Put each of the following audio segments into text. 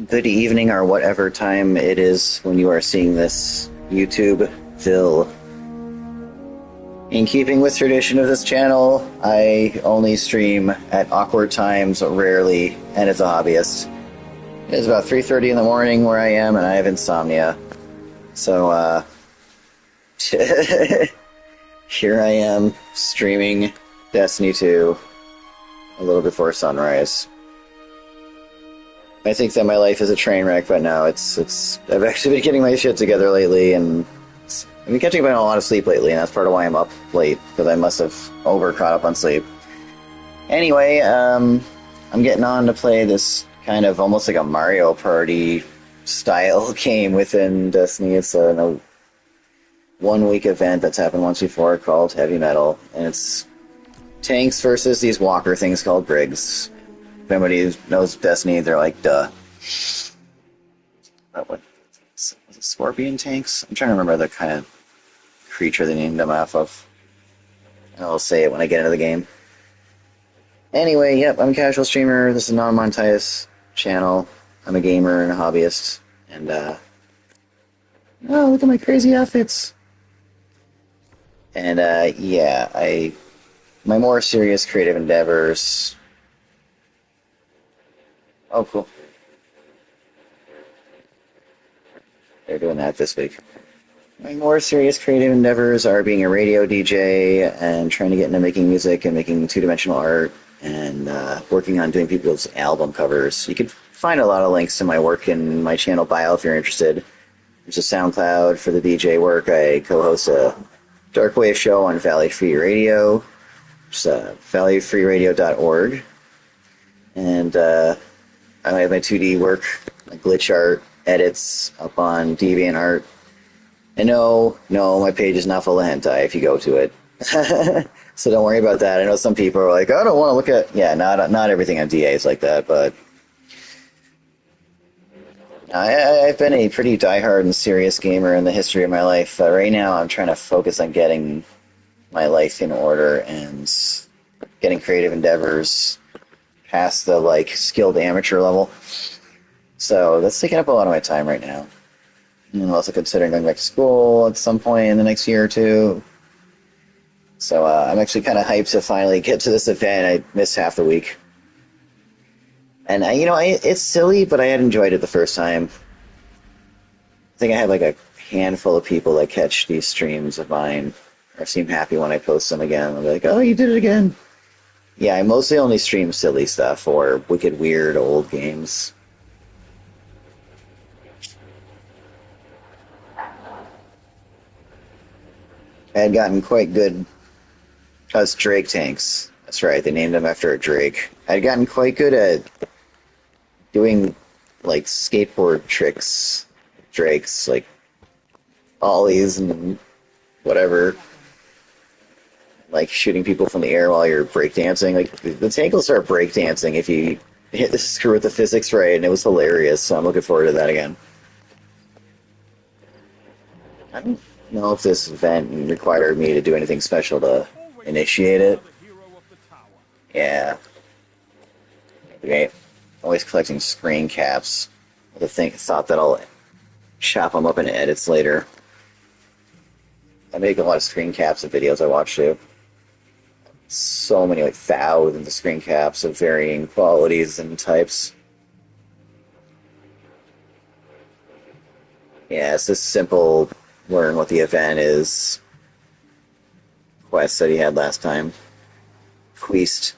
good evening or whatever time it is when you are seeing this YouTube fill. In keeping with tradition of this channel, I only stream at awkward times, rarely, and as a hobbyist. It is about 3:30 in the morning where I am, and I have insomnia. So, here I am, streaming Destiny 2 a little before sunrise. I think that my life is a train wreck, but no, I've actually been getting my shit together lately, and I've been catching up on a lot of sleep lately, and that's part of why I'm up late, because I must have over-caught up on sleep. Anyway, I'm getting on to play this kind of almost like a Mario Party style game within Destiny. It's a one-week event that's happened once before called Heavy Metal, and it's tanks versus these walker things called brigs. If anybody knows Destiny, they're like, duh. What? Was it scorpion tanks? I'm trying to remember the kind of creature they named them off of. And I'll say it when I get into the game. Anyway, yep, I'm a casual streamer. This is a non-monetized channel. I'm a gamer and a hobbyist. And, oh, look at my crazy outfits. And, yeah, my more serious creative endeavors... Oh, cool. They're doing that this week. My more serious creative endeavors are being a radio DJ and trying to get into making music and making two-dimensional art and working on doing people's album covers. You can find a lot of links to my work in my channel bio if you're interested. There's a SoundCloud for the DJ work. I co-host a darkwave show on Valley Free Radio. It's valleyfreeradio.org. And I have my 2D work, my glitch art, edits up on DeviantArt. And no, my page is not full of hentai if you go to it. So don't worry about that. I know some people are like, I don't want to look at... Yeah, not everything on DA is like that, but... I've been a pretty diehard and serious gamer in the history of my life. Right now, I'm trying to focus on getting my life in order and getting creative endeavors past the, skilled amateur level. So that's taking up a lot of my time right now. And I'm also considering going back to school at some point in the next year or two. So I'm actually kind of hyped to finally get to this event. I missed half the week. And, it's silly, but I had enjoyed it the first time. I think I have a handful of people that catch these streams of mine or seem happy when I post them again. They'll be like, oh, you did it again. Yeah, I mostly only stream silly stuff or wicked weird old games. I had gotten quite good as Drake tanks. That's right, they named them after a Drake. I had gotten quite good at doing, skateboard tricks. Drakes, ollies and whatever. Shooting people from the air while you're breakdancing. The tank will start breakdancing if you hit the screw with the physics right, and it was hilarious, so I'm looking forward to that again. I don't know if this event required me to do anything special to initiate it. Yeah. Okay. Always collecting screen caps. Thought that I'll chop them up in edits later. I make a lot of screen caps of videos I watch too. So many, thousands of screen caps of varying qualities and types. Yeah, it's just simple learn what the event is quest that he had last time. Quest.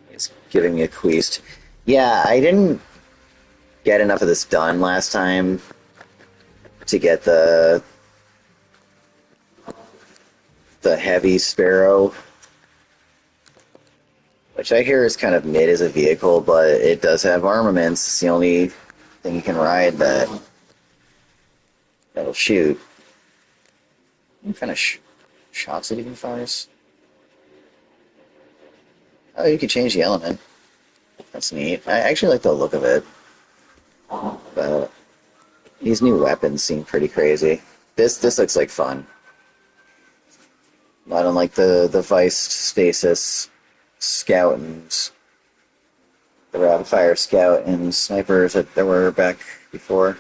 He's giving me a quest. Yeah, I didn't get enough of this done last time to get the heavy sparrow, which I hear is kind of mid as a vehicle, but it does have armaments. It's the only thing you can ride that'll shoot. What kind of shots it even fires? Oh, you can change the element. That's neat. I actually like the look of it. But these new weapons seem pretty crazy. This looks like fun. Not unlike the Vice Stasis Scout and the rapid fire scout and snipers that there were back before.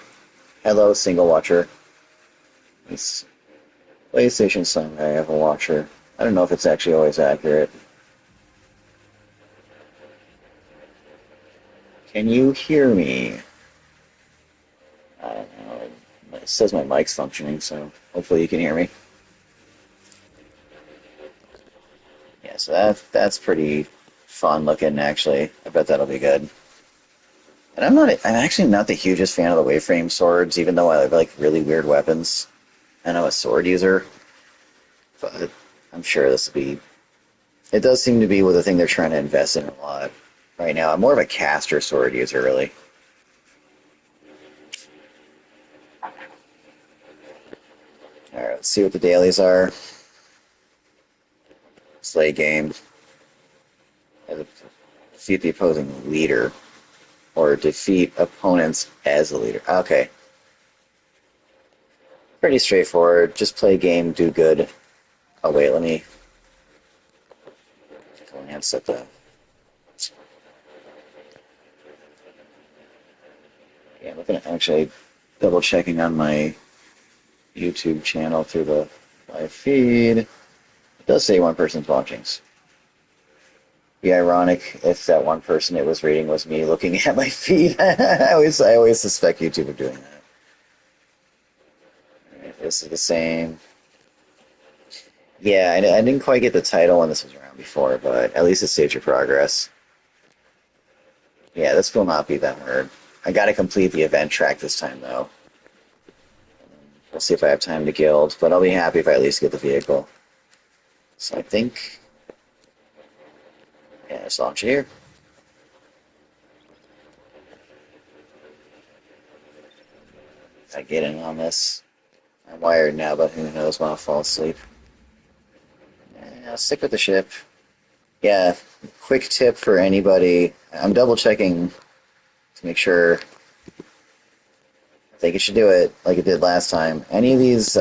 Hello, single watcher. It's PlayStation Sun. I have a watcher. I don't know if it's actually always accurate. Can you hear me? I don't know. It says my mic's functioning, so hopefully you can hear me. Yeah, so that's pretty fun looking actually. I bet that'll be good. And I'm actually not the hugest fan of the waveframe swords, even though I like really weird weapons. And I'm a sword user, but I'm sure this will be. It does seem to be with the thing they're trying to invest in a lot right now. I'm more of a caster sword user, really. All right, let's see what the dailies are. Slay game. Defeat the opposing leader, or defeat opponents as a leader. Okay, pretty straightforward. Just play game, do good. Oh wait, let me glance at the. Yeah, I'm looking at actually double checking on my YouTube channel through the live feed. It does say one person's watching. Be ironic if that one person it was reading was me looking at my feed. I always suspect YouTube of doing that. Right, this is the same. Yeah, I didn't quite get the title when this was around before, but at least it saves your progress. Yeah, this will not be that hard. I got to complete the event track this time, though. We'll see if I have time to guild, but I'll be happy if I at least get the vehicle. So I think, yeah, let's launch it here. If I get in on this, I'm wired now, but who knows when I'll fall asleep. Yeah, I'll stick with the ship. Yeah, quick tip for anybody. I'm double checking to make sure. I think it should do it like it did last time. Any of these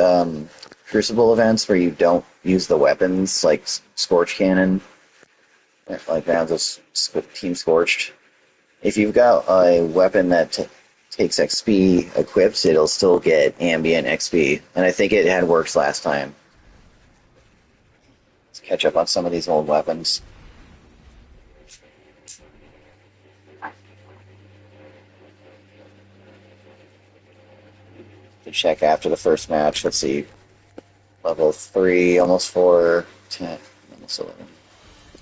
Crucible events where you don't use the weapons, like Scorch Cannon, like rounds of Team Scorched, if you've got a weapon that takes XP equipped, it'll still get ambient XP. And I think it had worked last time. Let's catch up on some of these old weapons. To check after the first match, let's see. Level 3, almost 4, 10, almost 11.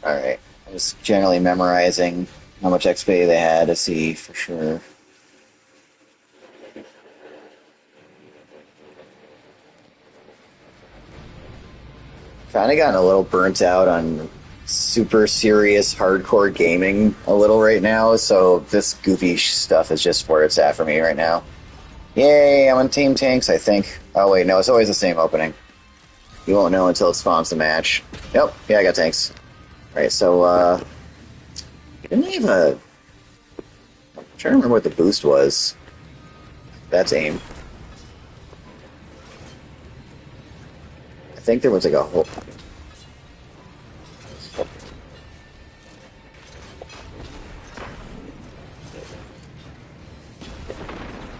Alright. I was generally memorizing how much XP they had to see for sure. Kind of gotten a little burnt out on super serious hardcore gaming a little right now, so this goofy stuff is just where it's at for me right now. Yay, I'm on Team Tanks, I think. Oh wait, no, it's always the same opening. You won't know until it spawns the match. Yep, yeah, I got tanks. Right, so, didn't they have a... I'm trying to remember what the boost was. That's aim. I think there was like a whole...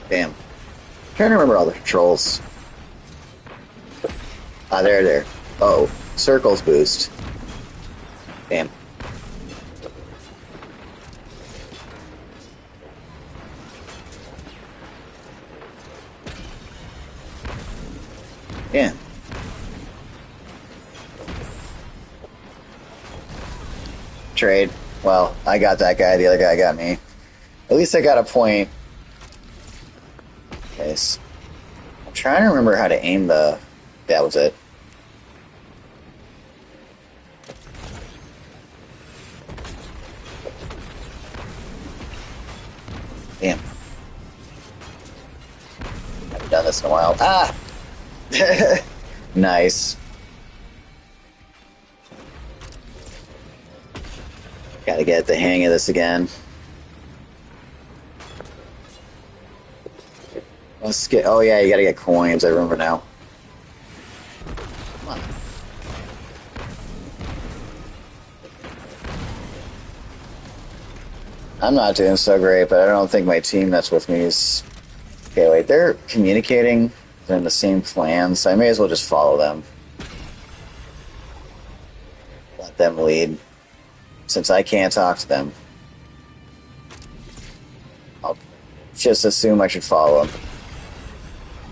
Damn. I'm trying to remember all the controls. Ah, there. Oh, circles boost. Damn. Yeah. Trade. Well, I got that guy, the other guy got me. At least I got a point. Okay, so I'm trying to remember how to aim the... That was it. Damn. Haven't done this in a while. Ah! Nice. Gotta get the hang of this again. Let's get... Oh yeah, you gotta get coins, I remember now. Come on. I'm not doing so great, but I don't think my team that's with me is... Okay, wait, they're communicating. They're in the same clan, so I may as well just follow them. Let them lead. Since I can't talk to them, I'll just assume I should follow them.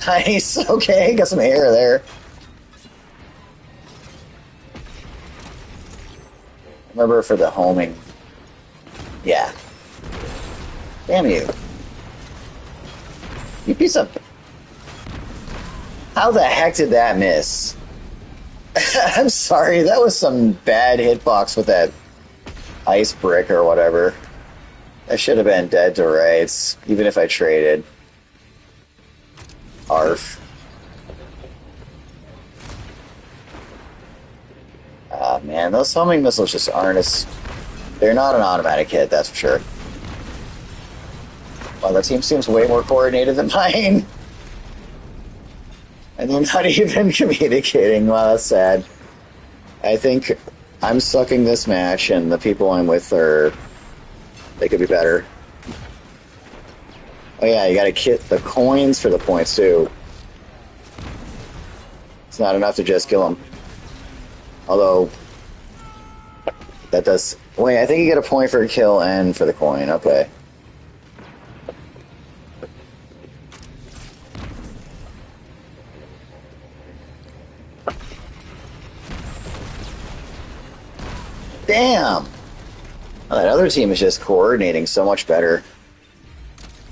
Nice, okay, got some air there. Remember for the homing. Yeah. Damn you. You piece of... How the heck did that miss? I'm sorry, that was some bad hitbox with that ice brick or whatever. I should have been dead to rights, even if I traded. Arf. Ah, man, those homing missiles just aren't as... They're not an automatic hit, that's for sure. Well, the team seems way more coordinated than mine. And they're not even communicating. Well, that's sad. I think I'm sucking this match, and the people I'm with are... They could be better. Oh yeah, you gotta get the coins for the points, too. It's not enough to just kill them. Although... That does... Wait, I think you get a point for a kill and for the coin. Okay. Damn! Oh, that other team is just coordinating so much better.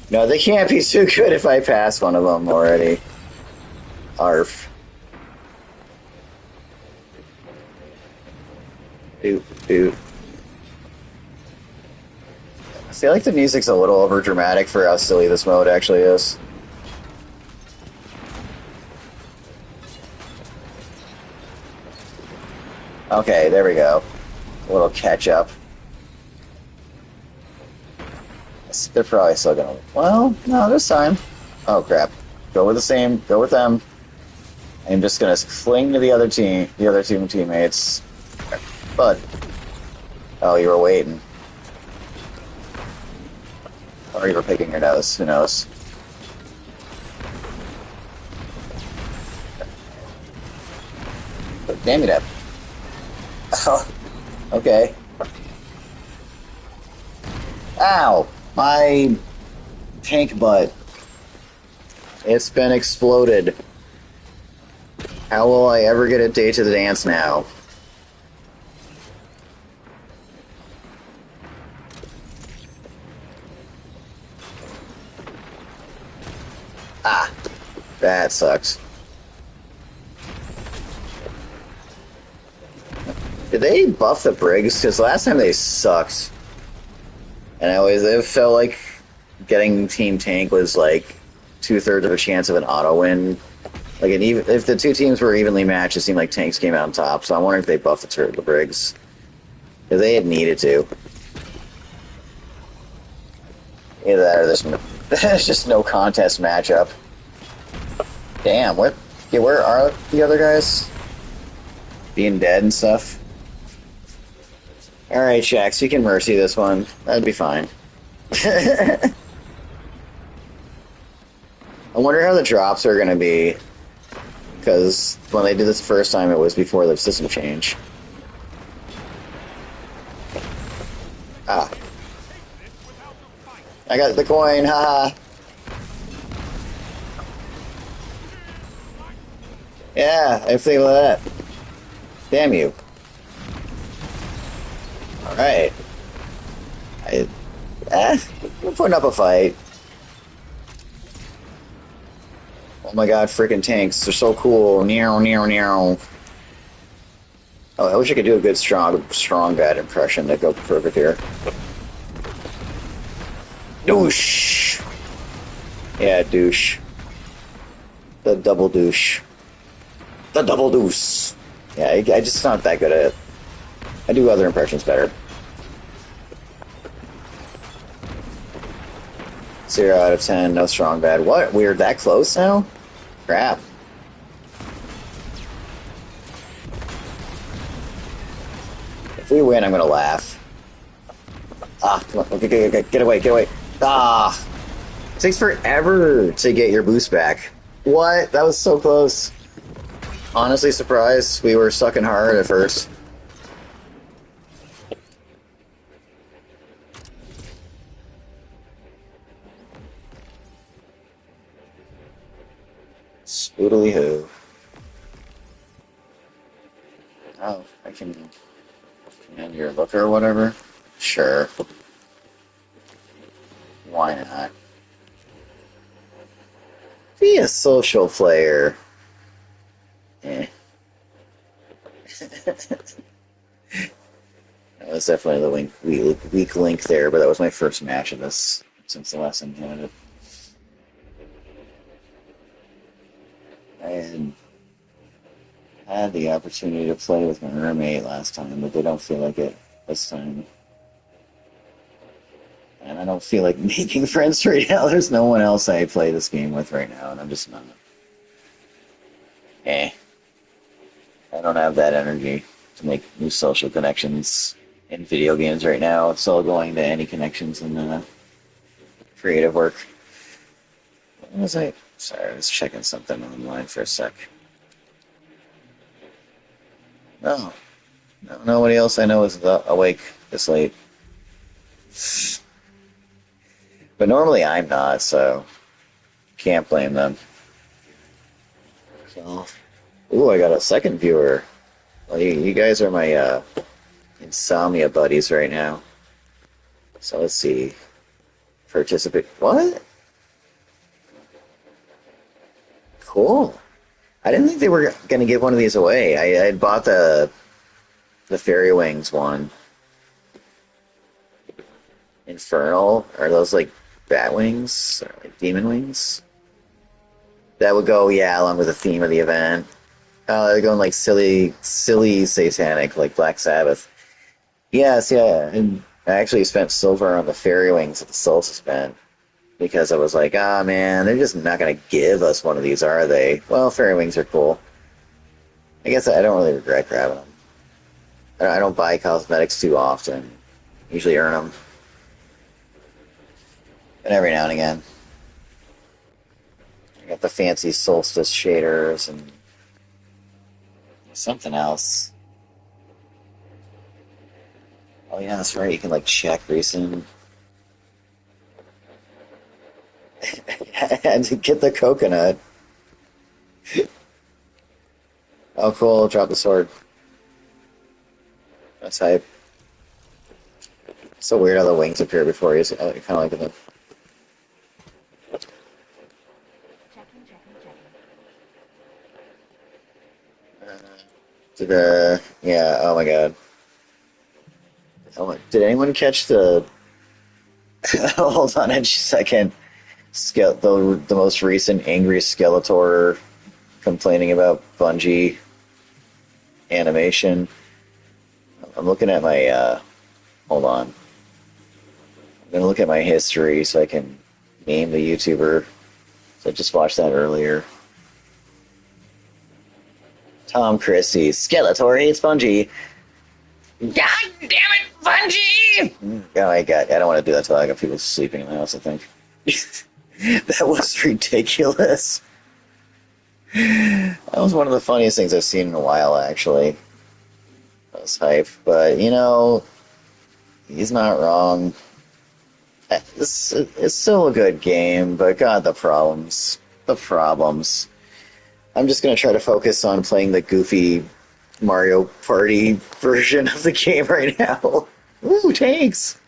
No, they can't be too good if I pass one of them already. Arf. Doot, doot. I feel like the music's a little over dramatic for how silly this mode actually is. Okay, there we go. A little catch up. They're probably still gonna... Well, no, this time. Oh, crap. Go with the same... Go with them. I'm just gonna fling to the other team... The other two teammates. But... Oh, you were waiting. Or you were picking your nose. Who knows? But damn it up. Oh, okay. Ow! My tank butt. It's been exploded. How will I ever get a day to the dance now? Ah, that sucks. Did they buff the brigs? Because last time they sucked. And it felt like getting Team Tank was like 2/3 of a chance of an auto win. Like if the two teams were evenly matched, it seemed like Tanks came out on top. So I'm wondering if they buffed the brigs. Because they had needed to. Either that or there's just no contest matchup. Damn, what? Yeah, where are the other guys? Being dead and stuff. Alright, Shax, you can mercy this one. That'd be fine. I wonder how the drops are gonna be. Because when they did this the first time, it was before the system change. Ah. I got the coin, haha. Yeah, I think of that. Damn you. Alright. We're putting up a fight. Oh my god, freaking tanks. They're so cool. Meow, meow, meow. Oh, I wish I could do a good strong bad impression that go perfect here. Douche! Yeah, douche. The double douche. The double deuce. Yeah, I just not that good at it. I do other impressions better. 0 out of 10, no strong bad. What? We're that close now? Crap. If we win, I'm gonna laugh. Ah, come on. Okay, get away, get away. Ah, it takes forever to get your boost back. What? That was so close. Honestly surprised. We were sucking hard at first. Spoodily hoo. Oh, I can command your looker or whatever. Sure. Why not? Be a social player. Eh. That was definitely the weak link there, but that was my first match of this since the last time I had it. I had the opportunity to play with my roommate last time, but they don't feel like it this time. And I don't feel like making friends right now. There's no one else I play this game with right now, and I'm just not. Eh. I don't have that energy to make new social connections in video games right now. It's all going to any connections in creative work. What was I? Sorry, I was checking something online for a sec. No, nobody else I know is awake this late. But normally I'm not, so can't blame them. So, ooh, I got a second viewer. Well, you guys are my insomnia buddies right now. So let's see. Participate. What? Cool. I didn't think they were going to give one of these away. I had bought the Fairy Wings one. Infernal? Are those like bat wings? Or like demon wings? That would go, yeah, along with the theme of the event. They're going like silly satanic, like Black Sabbath. Yes, yeah. And I actually spent silver on the Fairy Wings at the Solstice event because I was like, ah, man, they're just not going to give us one of these, are they? Well, Fairy Wings are cool. I guess I don't really regret grabbing them. I don't buy cosmetics too often. Usually earn them. And every now and again. I got the fancy solstice shaders and something else. Oh yeah, that's right. You can like check recent. And to get the coconut. Oh cool, drop the sword. That's hype. It's so weird how the wings appear before you. Kind of like the. Did yeah, oh my god. Did anyone catch the hold on a second. The most recent angry Skeletor complaining about Bungie animation. I'm looking at my hold on. I'm gonna look at my history so I can name the YouTuber. So I just watched that earlier. Tom Christie. Skeletor hates Bungie. God damn it, Bungie! Oh my god, I don't want to do that till I got people sleeping in the house, I think. That was ridiculous. That was one of the funniest things I've seen in a while, actually. That was hype. But, he's not wrong. It's still a good game, but god, the problems. The problems. I'm just going to try to focus on playing the goofy Mario Party version of the game right now. Ooh, tanks!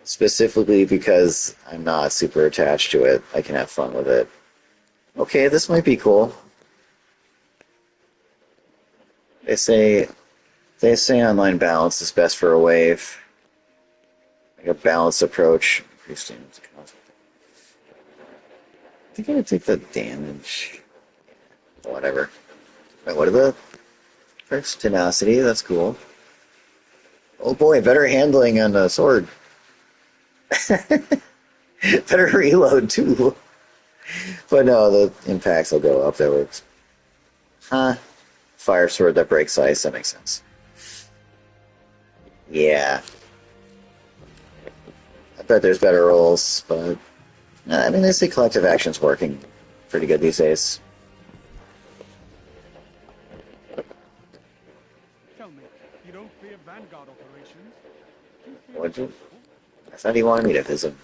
Specifically because I'm not super attached to it. I can have fun with it. Okay, this might be cool. They say online balance is best for a wave. Like a balanced approach. I think I would take the damage. Whatever. Wait, what are the first tenacity? That's cool. Oh boy, better handling on the sword. Better reload too. But no, the impacts will go up. That works. Huh. Fire sword that breaks ice. That makes sense. Yeah, I bet there's better roles, but I mean, they say collective action's working pretty good these days. Tell me, you don't fear Vanguard operations? Do you fear Would you? Crucible? I thought he wanted me to visit.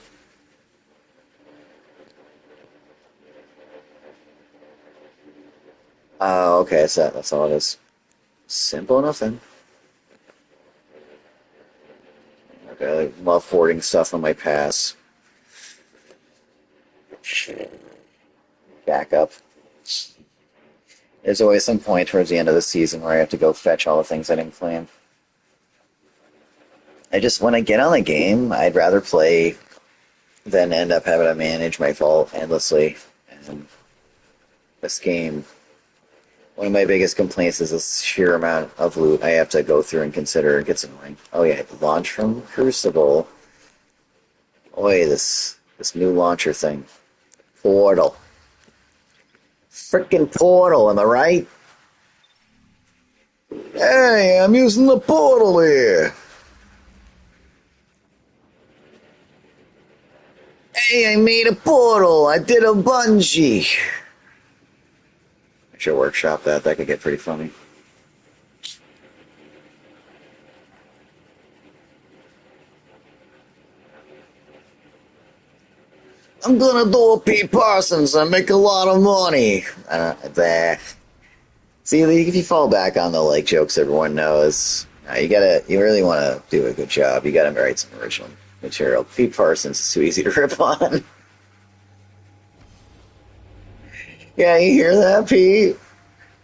Oh, okay, so that's all it is. Simple enough then. Okay, I love forwarding stuff on my pass. Back up. There's always some point towards the end of the season where I have to go fetch all the things I didn't claim. When I get on the game, I'd rather play than end up having to manage my vault endlessly. And this game, one of my biggest complaints is the sheer amount of loot I have to go through and consider. It gets annoying. Oh yeah, launch from Crucible. Boy, this new launcher thing. Portal. Frickin' portal, am I right? Hey, I'm using the portal here. Hey, I made a portal. I did a bungee. I should workshop that. That could get pretty funny. I'm gonna do a Pete Parsons and make a lot of money. There. See, if you fall back on the like jokes everyone knows, you really want to do a good job. You gotta write some original material. Pete Parsons is too easy to rip on. Yeah, you hear that, Pete?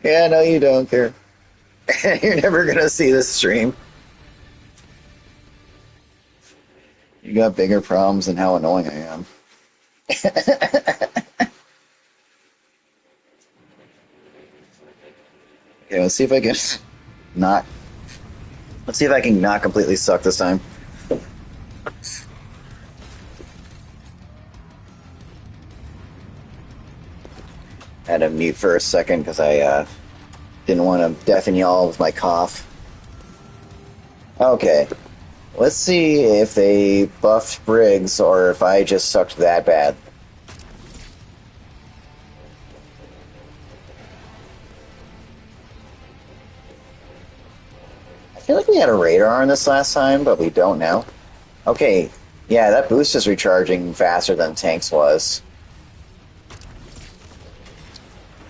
Yeah, no, you don't care. You're never gonna see this stream. You got bigger problems than how annoying I am. Okay, let's see if I can not. Let's see if I can not completely suck this time. I had to mute for a second because I didn't want to deafen y'all with my cough. Okay, let's see if they buffed Briggs or if I just sucked that bad. I feel like we had a radar on this last time, but we don't now. Okay, yeah, that boost is recharging faster than Tank's was.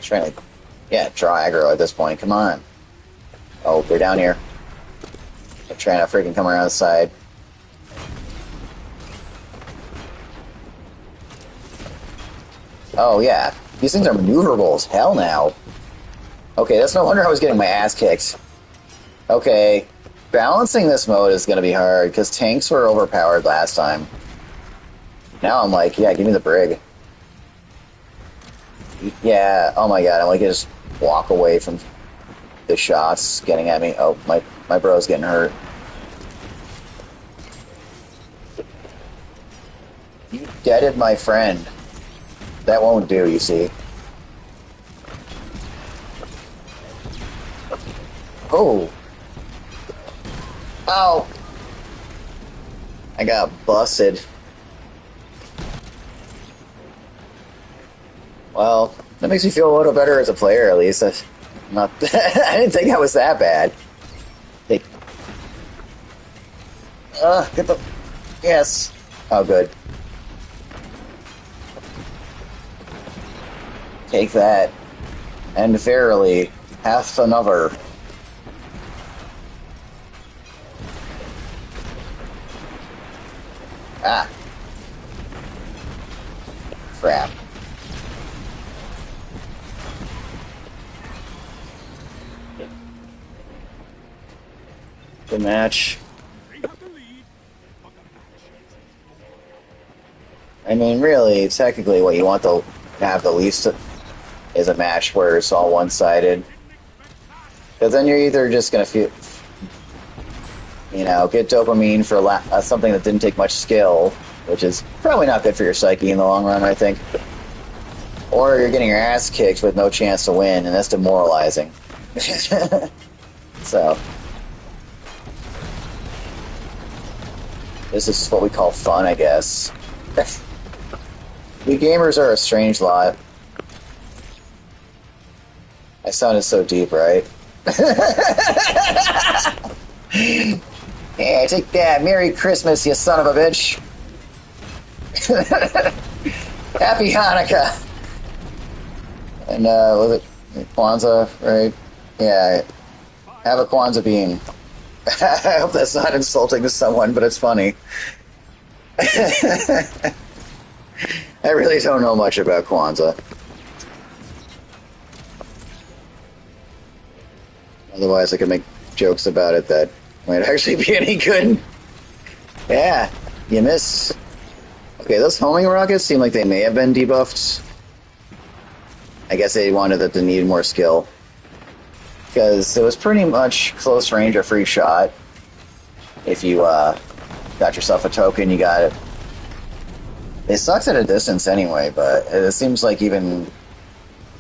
Trying to, yeah, draw aggro at this point. Come on. Oh, they're down here. They're trying to freaking come around the side. Oh, yeah. These things are maneuverable as hell now. Okay, that's no wonder I was getting my ass kicked. Okay, balancing this mode is going to be hard because tanks were overpowered last time. Now I'm like, yeah, give me the brig. Yeah, oh my god, I'm like, just walk away from the shots getting at me. Oh, my bro's getting hurt. You deaded my friend. That won't do, you see. Oh. Ow. I got busted. Well, that makes me feel a little better as a player, at least. Not, I didn't think I was that bad. Hey. Get the... Yes. Oh, good. Take that. And verily, hath another. Ah. Crap. Good match. I mean, really, technically, what you want to have the least is a match where it's all one-sided. Because then you're either just going to feel, get dopamine for something that didn't take much skill, which is probably not good for your psyche in the long run, I think. Or you're getting your ass kicked with no chance to win, and that's demoralizing. So... This is what we call fun, I guess. We gamers are a strange lot. I sounded so deep, right? Yeah, take that. Merry Christmas, you son of a bitch. Happy Hanukkah. And, was it Kwanzaa, right? Yeah, have a Kwanzaa bean. I hope that's not insulting to someone, but it's funny. I really don't know much about Kwanzaa. Otherwise, I could make jokes about it that might actually be any good. Yeah, you miss. Okay, those homing rockets seem like they may have been debuffed. I guess they wanted that to need more skill. Because it was pretty much close range or free shot. If you got yourself a token, you got it. It sucks at a distance anyway, but it seems like even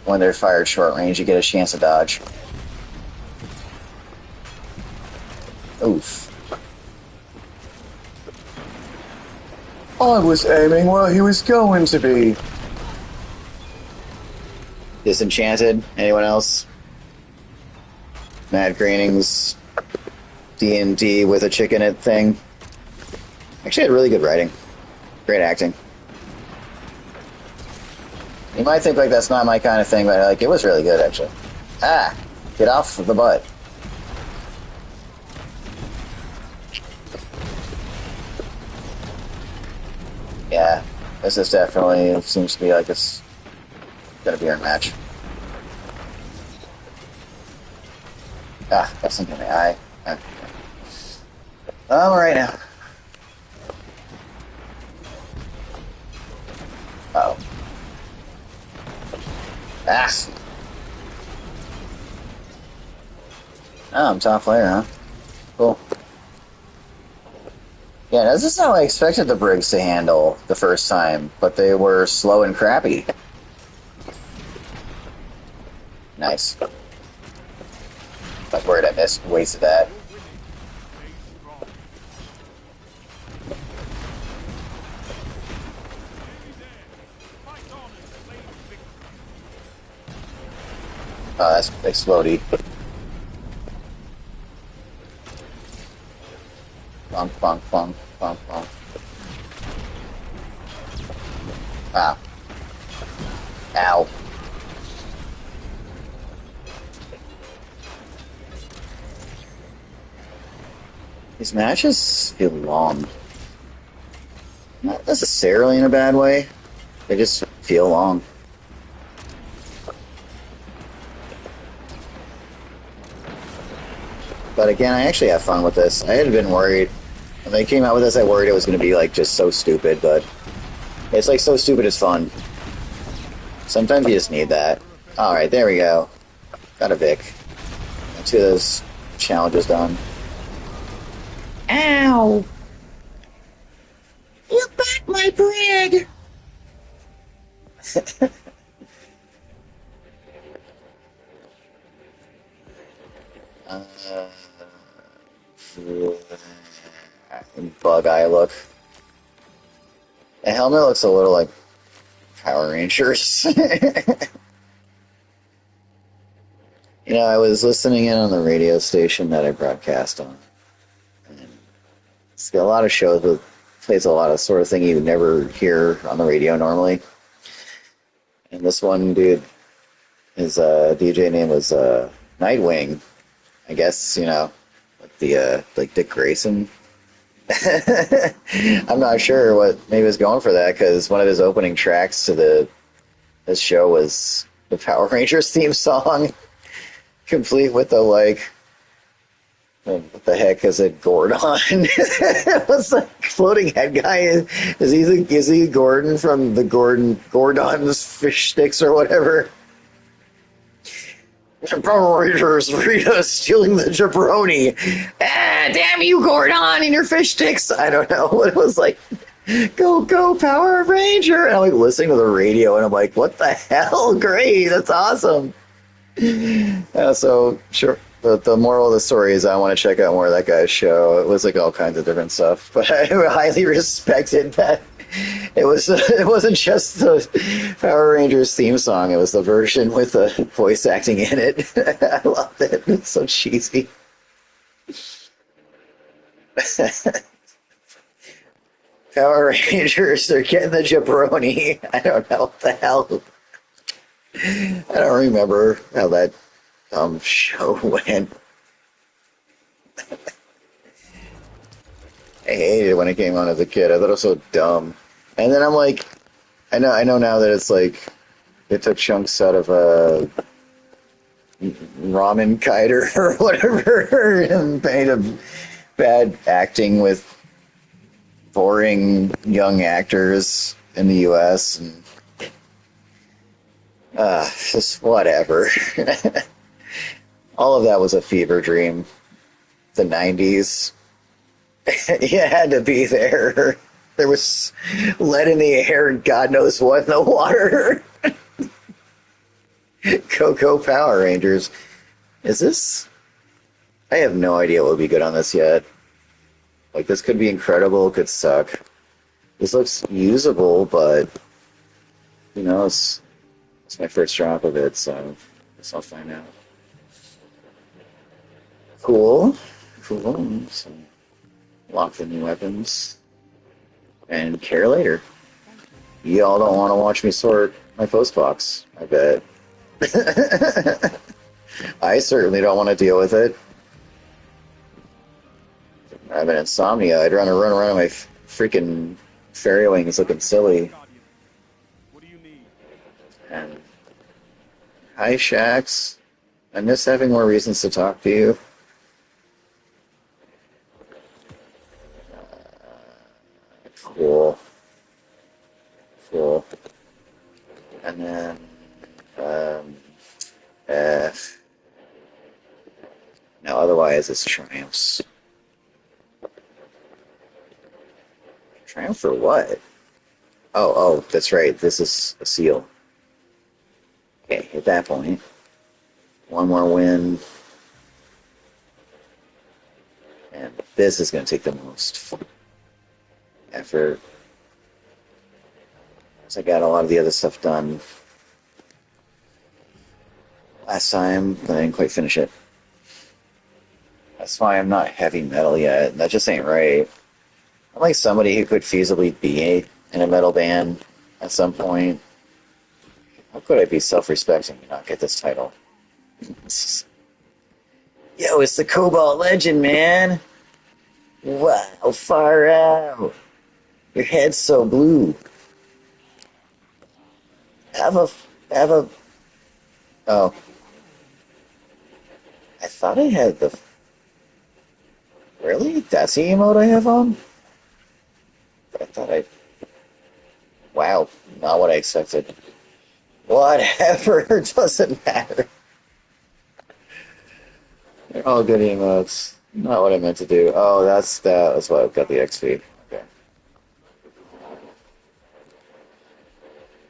when they're fired short range, you get a chance to dodge. Oof. I was aiming where he was going to be. Disenchanted? Anyone else? Mad Greening's D&D with a chick in it thing. Actually had really good writing. Great acting. You might think like that's not my kind of thing, but like it was really good actually. Ah! Get off the butt. Yeah, this is definitely seems to be like it's gonna be our match. Ah, got something in the eye. Ah. Alright now. Uh oh. Ah! Oh, I'm top player, huh? Cool. Yeah, this is how I expected the brigs to handle the first time, but they were slow and crappy. Nice. I was worried I wasted that. Oh, that's explodey. Bonk, bonk, bonk, bonk, bonk. Wow. Ow. These matches feel long. Not necessarily in a bad way. They just feel long. But again, I actually have fun with this. I had been worried when they came out with this. I worried it was going to be like just so stupid, but it's like so stupid it's fun. Sometimes you just need that. All right, there we go. Got a Vic. Got 2 of those challenges done. Ow! You back my brig! Bug eye look. The helmet looks a little like Power Rangers. You know, I was listening in on the radio station that I broadcast on. And it's got a lot of shows with plays a lot of sort of thing you would never hear on the radio normally. And this one dude, his DJ name was Nightwing. I guess, you know, like the like Dick Grayson. I'm not sure what maybe was going for that because one of his opening tracks to this show was the Power Rangers theme song, complete with the like, what the heck is it, Gordon? It was like floating head guy. Is he Gordon from the Gordon's fish sticks or whatever? Power Rangers, Rita stealing the jabroni. Ah, damn you, Gordon, and your fish sticks. I don't know what it was like. Go, go, Power Ranger. And I'm like listening to the radio and I'm like, what the hell? Great, that's awesome. So, sure. the moral of the story is I want to check out more of that guy's show. It was like all kinds of different stuff, but I highly respected that it wasn't just the Power Rangers theme song. It was the version with the voice acting in it. I loved it. It's so cheesy. Power Rangers are getting the jabroni. I don't know what the hell. I don't remember how that show went. I hated it when it came on as a kid. I thought it was so dumb. And then I'm like, I know now that it's like they took chunks out of a ramen kiter or whatever and made a bad acting with boring young actors in the U.S. and just whatever. All of that was a fever dream. The '90s, you had to be there. There was lead in the air and God knows what in the water. Coco Power Rangers. Is this? I have no idea what would be good on this yet. Like, this could be incredible, could suck. This looks usable, but it's my first drop of it, so I guess I'll find out. Cool. Cool. So, lock the new weapons and care later. Y'all don't want to watch me sort my post box, I bet. I certainly don't want to deal with it. I have an insomnia. I'd rather run around on my freaking fairy wings looking silly. Guardian, what do you need? And hi, Shax. I miss having more reasons to talk to you. Cool. Cool. And then, F. Now, otherwise, it's triumphs. Triumph for what? Oh, that's right. This is a seal. Okay, at that point, one more win. And this is going to take the most effort. So I got a lot of the other stuff done last time, but I didn't quite finish it. That's why I'm not heavy metal yet. That just ain't right. I'm like somebody who could feasibly be in a metal band at some point. How could I be self-respecting and not get this title? Yo, it's the Cobalt Legend, man! Wow, far out! Your head's so blue. Have a, have a. Oh, I thought I had the. Really? That's the emote I have on? I thought I. Wow, not what I expected. Whatever, it doesn't matter. They're all good emotes. Not what I meant to do. Oh, that's that. That's why I've got the XP. Okay.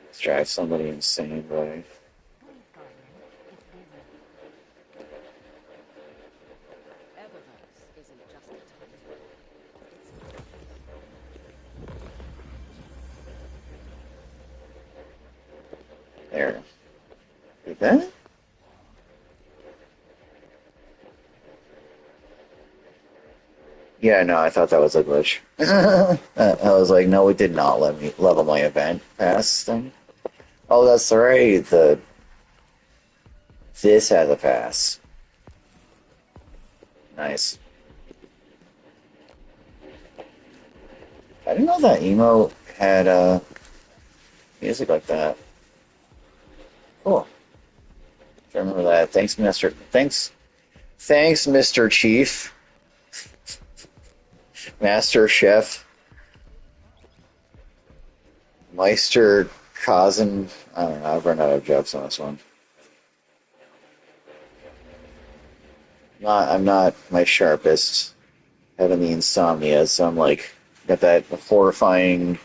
Let's drive somebody insane, right? Please, Guardian, it's busy. Eververse isn't just a title. There. Did that? Yeah, no, I thought that was a glitch. I was like, no, it did not let me level my event pass thing. Oh, that's right. This has a pass. Nice. I didn't know that emo had music like that. Cool. I remember that. Thanks, Mister. Thanks, Mister Chief, Master Chef, Meister Cousin. I don't know. I've run out of jokes on this one. I'm not my sharpest. Having the insomnia, so I'm like got that horrifying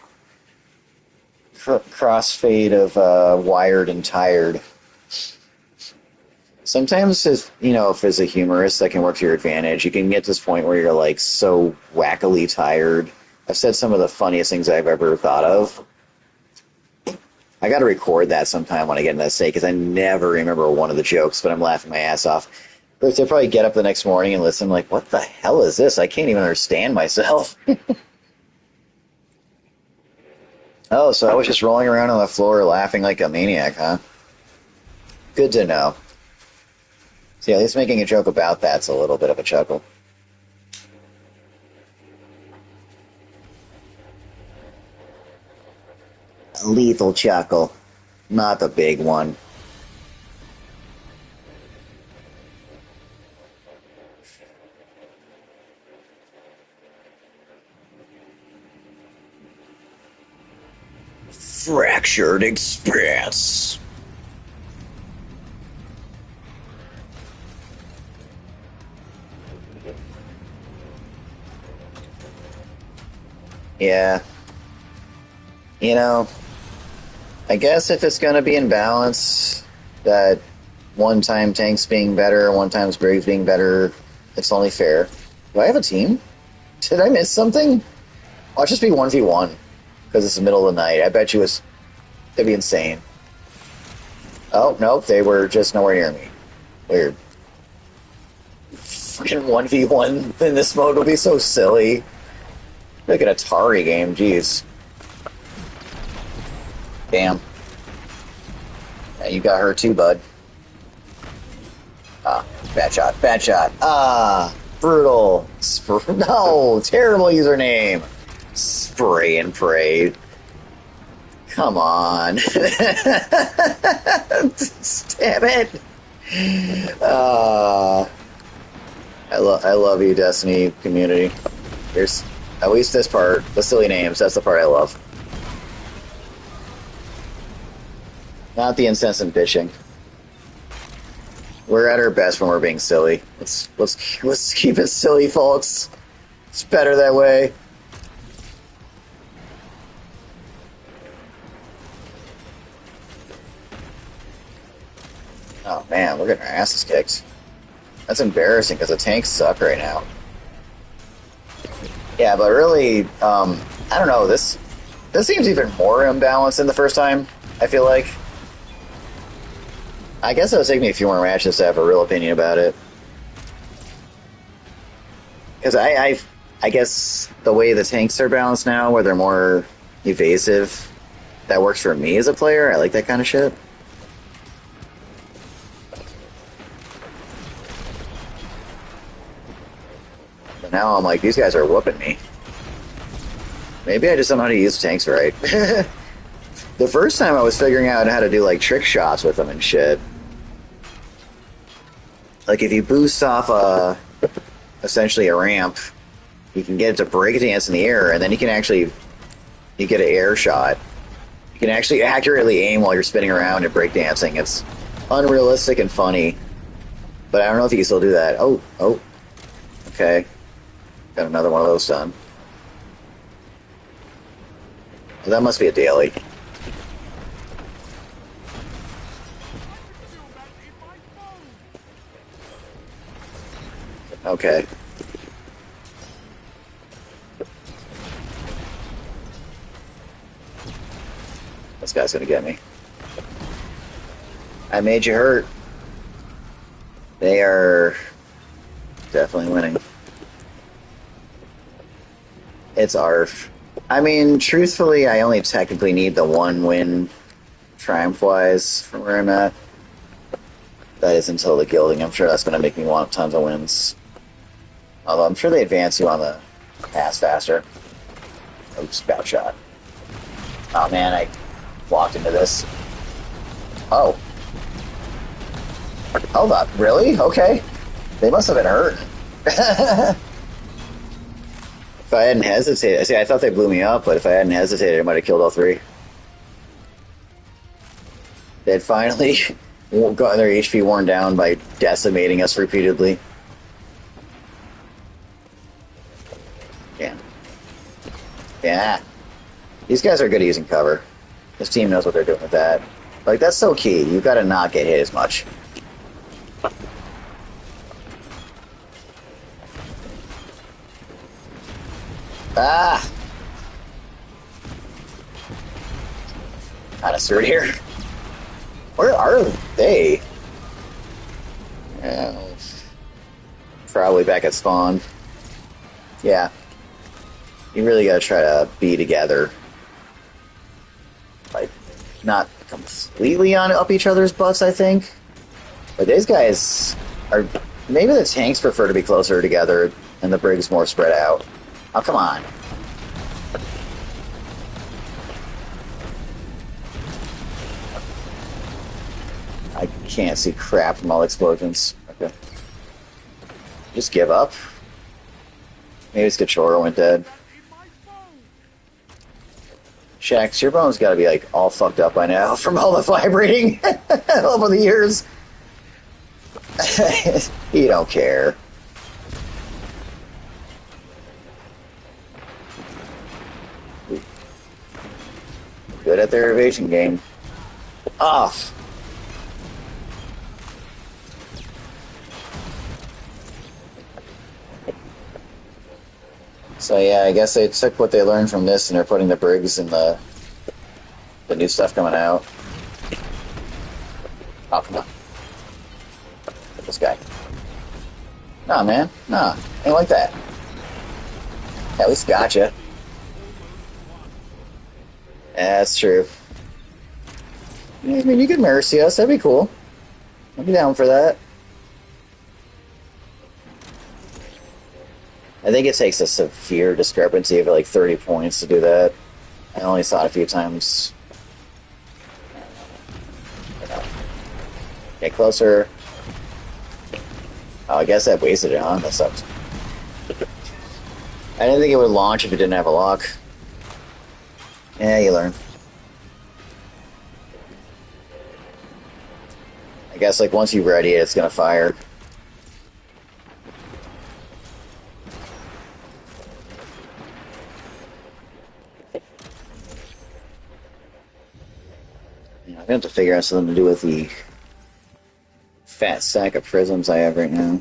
crossfade of wired and tired. Sometimes, if as a humorist, that can work to your advantage. You can get to this point where you're like so wackily tired. I've said some of the funniest things I've ever thought of. I got to record that sometime when I get in that state because I never remember one of the jokes, but I'm laughing my ass off. But they'll probably get up the next morning and listen, like, what the hell is this? I can't even understand myself. Oh, so I was just rolling around on the floor laughing like a maniac, huh? Good to know. See, at least making a joke about that's a little bit of a chuckle. A lethal chuckle, not the big one. Fractured Express. Yeah. I guess if it's going to be in balance, that one time tanks being better, one time's Braves being better, it's only fair. Do I have a team? Did I miss something? Watch this be 1v1, because it's the middle of the night. I bet you it'd be insane. Oh, nope, they were just nowhere near me. Weird. Freaking 1v1 in this mode will be so silly. Like an Atari game, jeez. Damn. Yeah, you got her too, bud. Ah, bad shot, bad shot. Ah, brutal. No, terrible username. Spray and pray. Come on. Damn it. I love you, Destiny community. Here's at least this part, the silly names. That's the part I love. Not the incessant bitching. We're at our best when we're being silly. Let's keep it silly, folks. It's better that way. Oh man, we're getting our asses kicked. That's embarrassing because the tanks suck right now. Yeah, but really, I don't know. This seems even more imbalanced than the first time. I feel like. I guess it'll take me a few more matches to have a real opinion about it. Because I guess the way the tanks are balanced now, where they're more evasive, that works for me as a player. I like that kind of shit. But now I'm like, these guys are whooping me. Maybe I just don't know how to use tanks right. The first time I was figuring out how to do like trick shots with them and shit. Like if you boost off essentially a ramp, you can get it to breakdance in the air, and then you get an air shot. You can actually accurately aim while you're spinning around and breakdancing. It's unrealistic and funny, but I don't know if you can still do that. Oh, okay. Got another one of those done. Well, that must be a daily. Okay. This guy's gonna get me. I made you hurt. They are definitely winning. It's ARF. I mean, truthfully, I only technically need the one win triumph-wise from where I'm at. That is until the gilding. I'm sure that's going to make me want tons of wins. Although I'm sure they advance you on the pass faster. Oops, bad shot. Oh man, I walked into this. Oh. Hold up, really? Okay. They must have been hurt. If I hadn't hesitated, see, I thought they blew me up, but if I hadn't hesitated, I might have killed all three. They'd finally gotten their HP worn down by decimating us repeatedly. Yeah. Yeah. These guys are good at using cover. This team knows what they're doing with that. Like, that's so key. You've got to not get hit as much. Ah! Kind of screwed here. Where are they? Uh, Probably back at spawn. Yeah. You really gotta try to be together. Like, not completely on up each other's butts, I think. But these guys are... Maybe the tanks prefer to be closer together and the brigs more spread out. Oh, come on. I can't see crap from all explosions. Okay. Just give up. Maybe it's Kachora went dead. Shax, your bone's gotta be like all fucked up by now from all the vibrating over the years. You don't care. Good at their evasion game. Off. So yeah, I guess they took what they learned from this and they're putting the brigs in the new stuff coming out. Oh, come on. This guy. Nah, man. Nah. Ain't like that. At least gotcha. Yeah, that's true. I mean, you could mercy us. That'd be cool. I'd be down for that. I think it takes a severe discrepancy of like 30 points to do that. I only saw it a few times. Get closer. Oh, I guess that wasted it, huh? That sucks. I didn't think it would launch if it didn't have a lock. Yeah, you learn. I guess, like, once you ready it, it's gonna fire. Yeah, I'm gonna have to figure out something to do with the fat sack of prisms I have right now.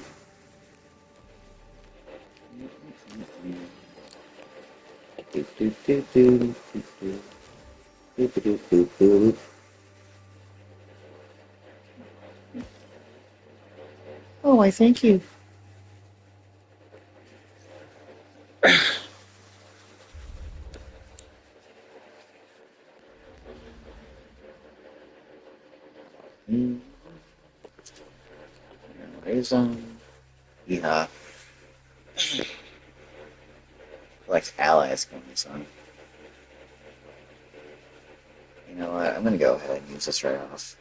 Oh, I thank you. Yeah. Like allies coming on. You know what? I'm gonna go ahead and use this right off.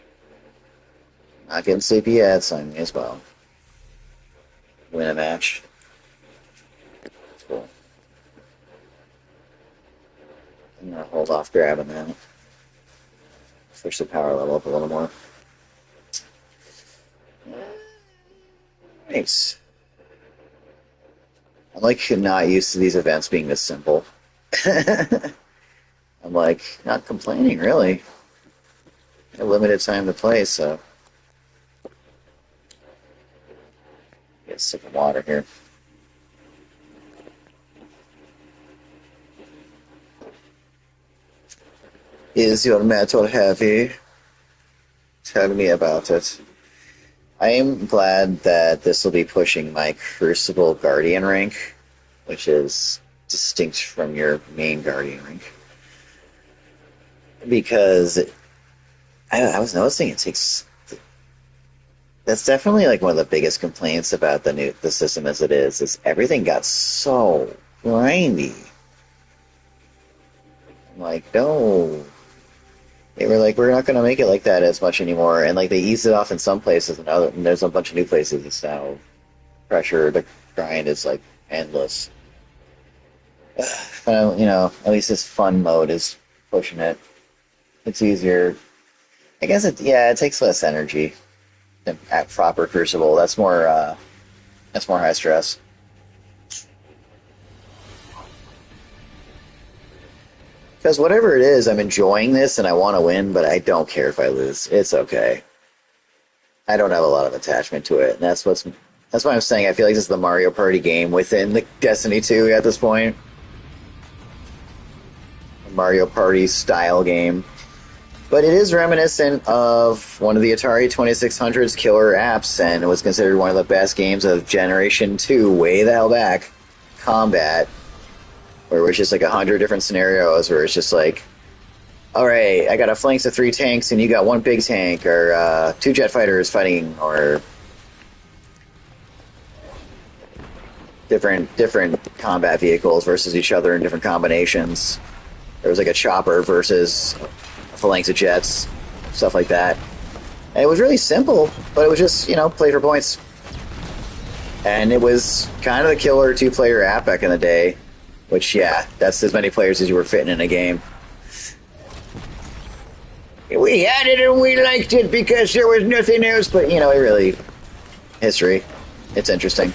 Not getting sleepy yet, so I may as well win a match. Cool. I'm gonna hold off grabbing that. Push the power level up a little more. Nice. I'm like not used to these events being this simple. I'm like not complaining really. A limited time to play, so get a sip of water here. Is your metal heavy? Tell me about it. I am glad that this will be pushing my Crucible Guardian rank, which is distinct from your main Guardian rank. Because I was noticing it takes... That's definitely like one of the biggest complaints about the system as it is everything got so grindy. I'm like, no. They were like, we're not going to make it like that as much anymore. And like they eased it off in some places and there's a bunch of new places it's now pressure to grind is like endless. But, at least this fun mode is pushing it. It's easier. I guess it takes less energy than at proper Crucible. That's more high stress. Because whatever it is, I'm enjoying this and I want to win, but I don't care if I lose. It's okay. I don't have a lot of attachment to it, and that's why I'm saying I feel like this is the Mario Party game within the Destiny 2 at this point. Mario Party style game. But it is reminiscent of one of the Atari 2600's killer apps, and it was considered one of the best games of Generation 2 way the hell back. Combat, where it was just like 100 different scenarios where it's just like, alright, I got a flanks of 3 tanks and you got 1 big tank, or 2 jet fighters fighting, or different combat vehicles versus each other in different combinations. There was like a chopper versus a phalanx of jets, stuff like that. And it was really simple, but it was just, play for points. And it was kind of the killer 2-player app back in the day, which, yeah, that's as many players as you were fitting in a game. We had it and we liked it because there was nothing else, but, it really... history. It's interesting.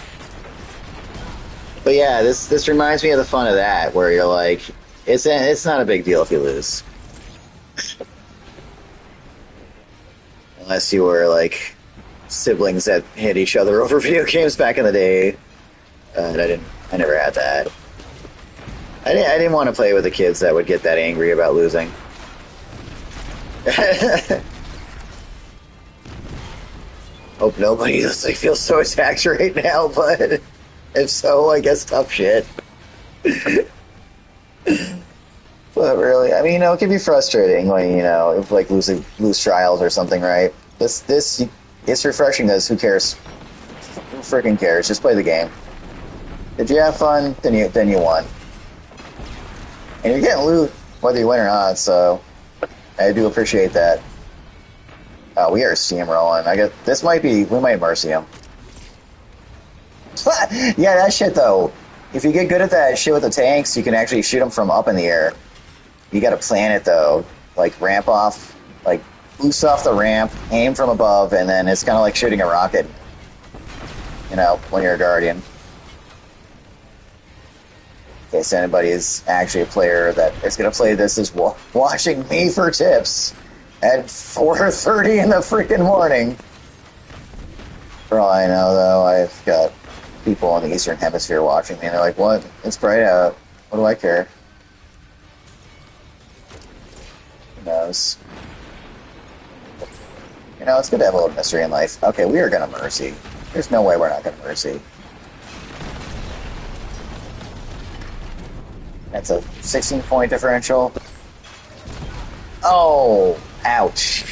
But yeah, this reminds me of the fun of that, where you're like, it's not a big deal if you lose. Unless you were, like, siblings that hit each other over video games back in the day. I never had that. I didn't want to play with the kids that would get that angry about losing. Hope nobody feels so attacked right now, but if so, I guess tough shit. But really, I mean, it can be frustrating when, if like lose trials or something, right? This it's refreshing as who cares? Who freaking cares? Just play the game. Did you have fun? Then you won. And you're getting loot whether you win or not, so I do appreciate that. Oh, we are steamrolling. I guess we might mercy him. Yeah, that shit though. If you get good at that shit with the tanks, you can actually shoot them from up in the air. You gotta plan it though. Like ramp off, like boost off the ramp, aim from above, and then it's kind of like shooting a rocket. When you're a Guardian. In case anybody is actually a player that is gonna play this is watching me for tips at 4:30 in the freaking morning. For all I know, though, I've got people in the Eastern Hemisphere watching me, and they're like, what? It's bright out. What do I care? Who knows? It's good to have a little mystery in life. Okay, we are gonna mercy. There's no way we're not gonna mercy. That's a 16-point differential. Oh! Ouch.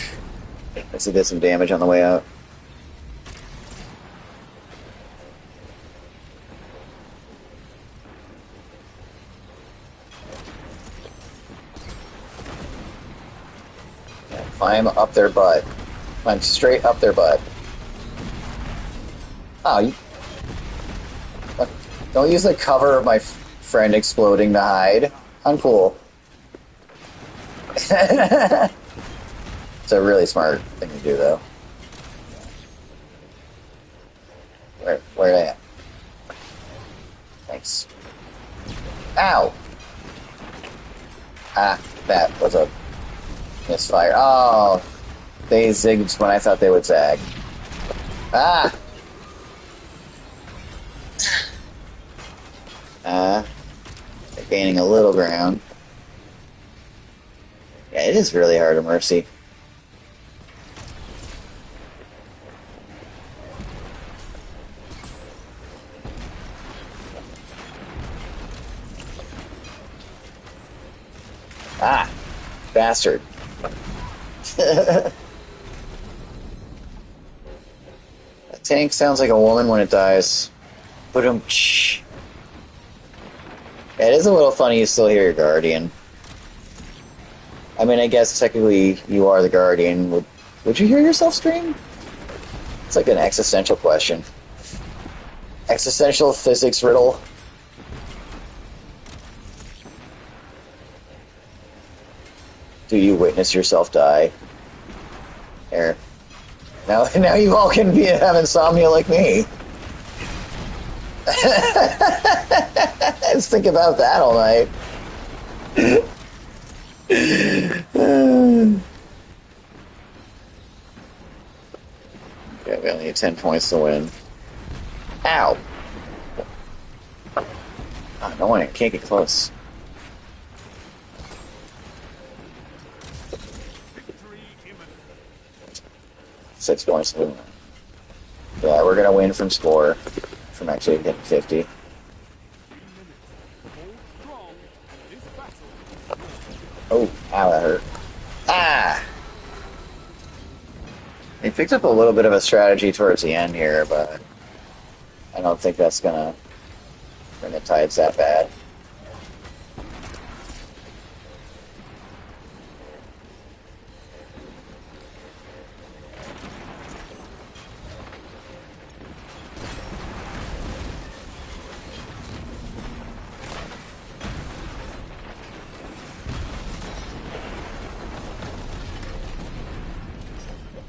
This will get some damage on the way out. Climb up their butt. Climb straight up their butt. Oh, don't use the cover of my friend exploding to hide. Uncool. It's a really smart thing to do, though. Where are they at? Thanks. Ow! Ah, that was a misfire. Oh, they zigged when I thought they would zag. Ah! They're gaining a little ground. Yeah, it is really hard to mercy. Ah! Bastard. That tank sounds like a woman when it dies. But yeah, it is a little funny you still hear your Guardian. I mean, I guess technically you are the Guardian. Would you hear yourself scream? It's like an existential question. Existential physics riddle. Do you witness yourself die? Here. Now you all can have insomnia like me. Just think about that all night. Okay, we only need 10 points to win. Ow! Oh, no one can't get close. 6 points. Yeah, we're gonna win from score. From actually getting 50. 3 minutes. Hold strong. This battle is yours. Oh, ow, that hurt. Ah! They picked up a little bit of a strategy towards the end here, but I don't think that's gonna bring the tides that bad.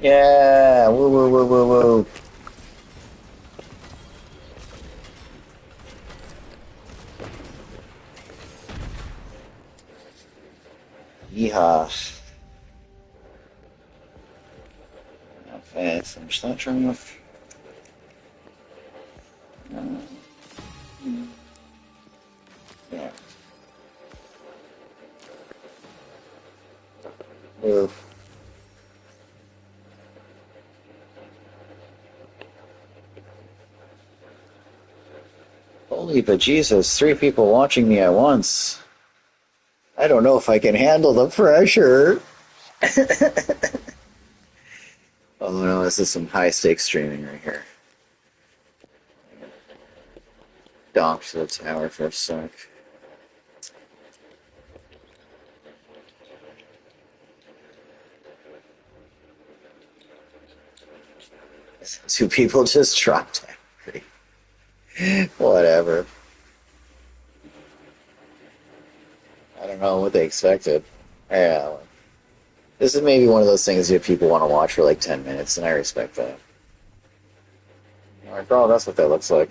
Yeah! Woo woo woo woo woo! Yeehaw. Okay, finish that turn off. Yeah. Woo. Holy bejesus, 3 people watching me at once. I don't know if I can handle the pressure. Oh no, this is some high stakes streaming right here. Donk to the tower for a sec. Two people just dropped angry. Whatever. I don't know what they expected. Yeah, this is maybe one of those things that people want to watch for like 10 minutes, and I respect that. Alright, bro, that's what that looks like.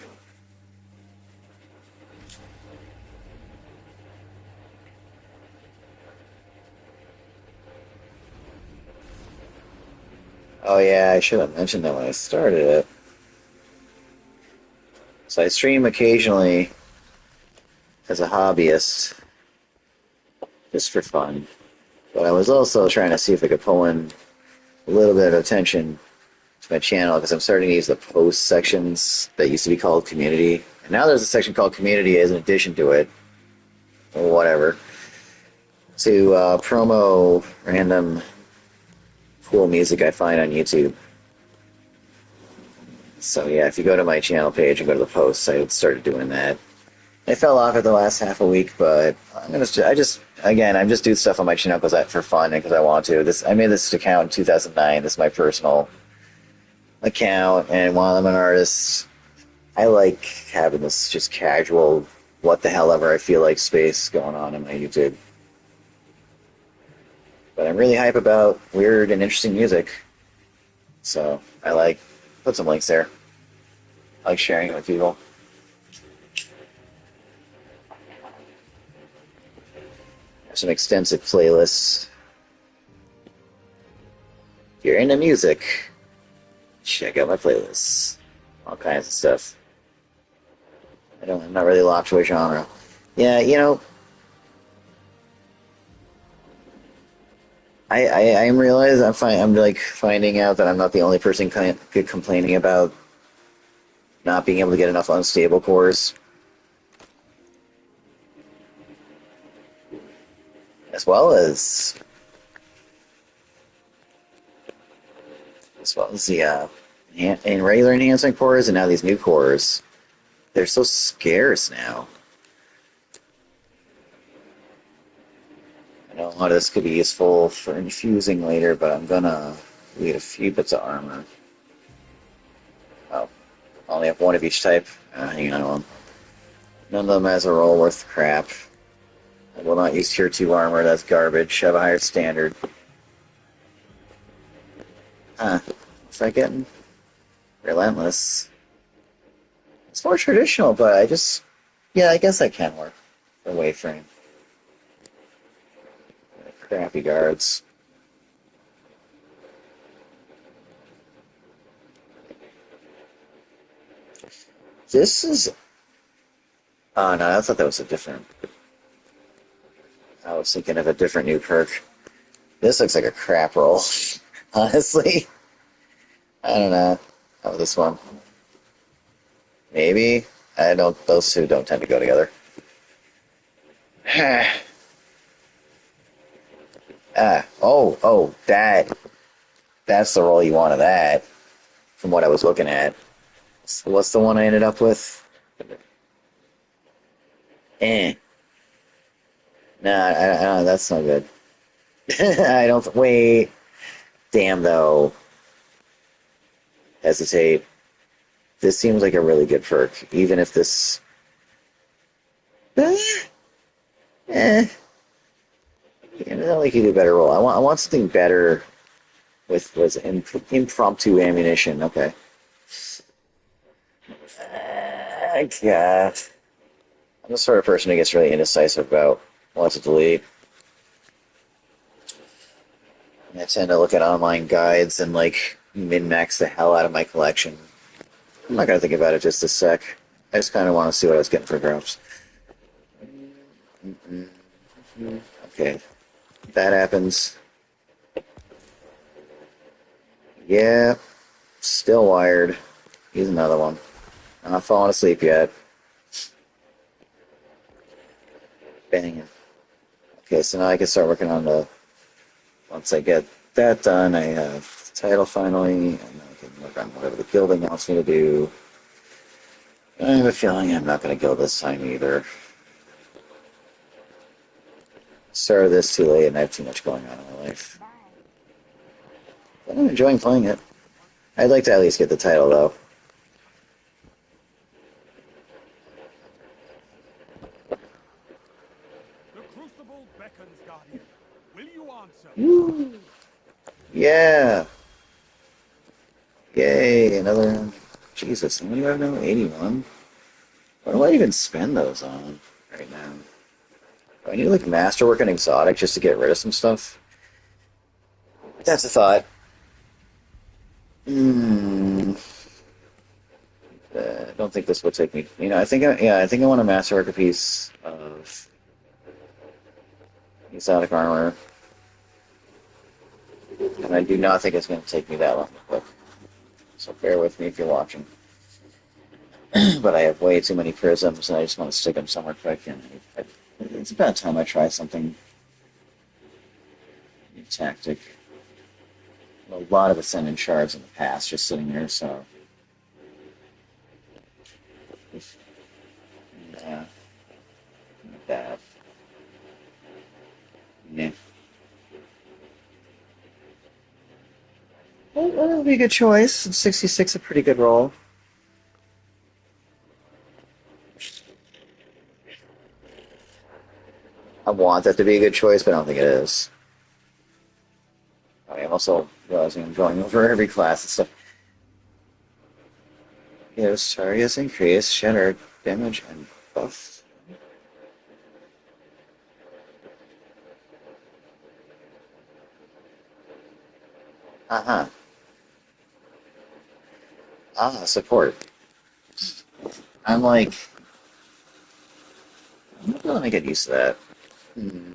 Oh yeah, I should have mentioned that when I started it. So I stream occasionally as a hobbyist, just for fun. But I was also trying to see if I could pull in a little bit of attention to my channel because I'm starting to use the post sections that used to be called community. And now there's a section called community as an addition to it, or whatever, to promo random cool music I find on YouTube. So yeah, if you go to my channel page and go to the posts, I started doing that. I fell off at the last half a week, but I'm just do stuff on my channel for fun and because I want to. I made this account in 2009. This is my personal account, and while I'm an artist, I like having this just casual, what the hell ever I feel like space going on in my YouTube. But I'm really hype about weird and interesting music, so put some links there. I like sharing it with people. Some extensive playlists. If you're into music, check out my playlists. All kinds of stuff. I'm not really locked to a genre. Yeah, I'm realizing I'm like finding out that I'm not the only person complaining about not being able to get enough unstable cores. As well as the in regular enhancement cores and now these new cores, they're so scarce now. I know a lot of this could be useful for infusing later, but I'm gonna leave a few bits of armor. Oh, I only have one of each type. Hang on. None of them has a roll worth crap. I will not use tier 2 armor, that's garbage. Have a higher standard. Huh. Is that getting relentless? It's more traditional, but I guess that can work for Wayframe. Crappy guards. This is... Oh no, I thought that was a different... I was thinking of a different new perk. This looks like a crap roll, honestly. I don't know. How about this one? Maybe. I don't. Those two don't tend to go together. Oh, that. That's the roll you wanted. That, from what I was looking at. So what's the one I ended up with? Eh. Nah, that's not good. I don't. Wait. Damn, though. Hesitate. This seems like a really good perk, even if this. Eh. eh. Yeah, no, like you do a better roll. I want something better with impromptu ammunition. Okay. Yeah. I'm the sort of person who gets really indecisive about what to delete. I tend to look at online guides and like min-max the hell out of my collection. I'm not gonna think about it just a sec. I just kind of want to see what I was getting for drops. Okay, that happens. Yeah, still wired. Here's another one. I'm not falling asleep yet. Bang. Okay, so now I can start working on the. Once I get that done, I have the title finally, and then I can work on whatever the guilding wants me to do. I have a feeling I'm not going to guild this time either. Started this too late, and I have too much going on in my life. But I'm enjoying playing it. I'd like to at least get the title, though. The Crucible beckons, Guardian. Will you answer? Woo! Yeah! Yay! Another. Jesus, how many do I have now? 81? What do I even spend those on right now? Do I need like masterwork and exotic just to get rid of some stuff? That's a thought. Hmm. I don't think this will take me. I think I want a masterwork a piece of exotic armor, and I do not think it's going to take me that long to cook. So bear with me if you're watching. But I have way too many prisms, and I just want to stick them somewhere quick. And it's about time I try something new tactic. A lot of ascendant shards in the past just sitting there, so yeah, not bad. Yeah, well, that'll be a good choice. 66, a pretty good roll. I want that to be a good choice, but I don't think it is. I'm also realizing I'm going over every class and stuff. Yes, targets increase, shatter damage, and buff. Uh-huh. Ah, support. I'm like, let me get used to that. Hmm.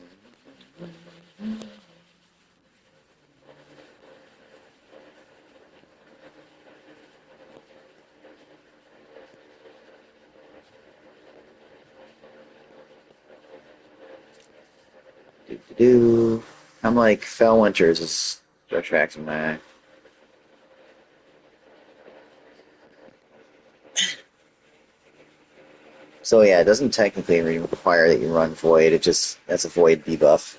Do. I'm like, Fell Winters is attracting my eye. So yeah, it doesn't technically require that you run Void, it just, that's a Void debuff.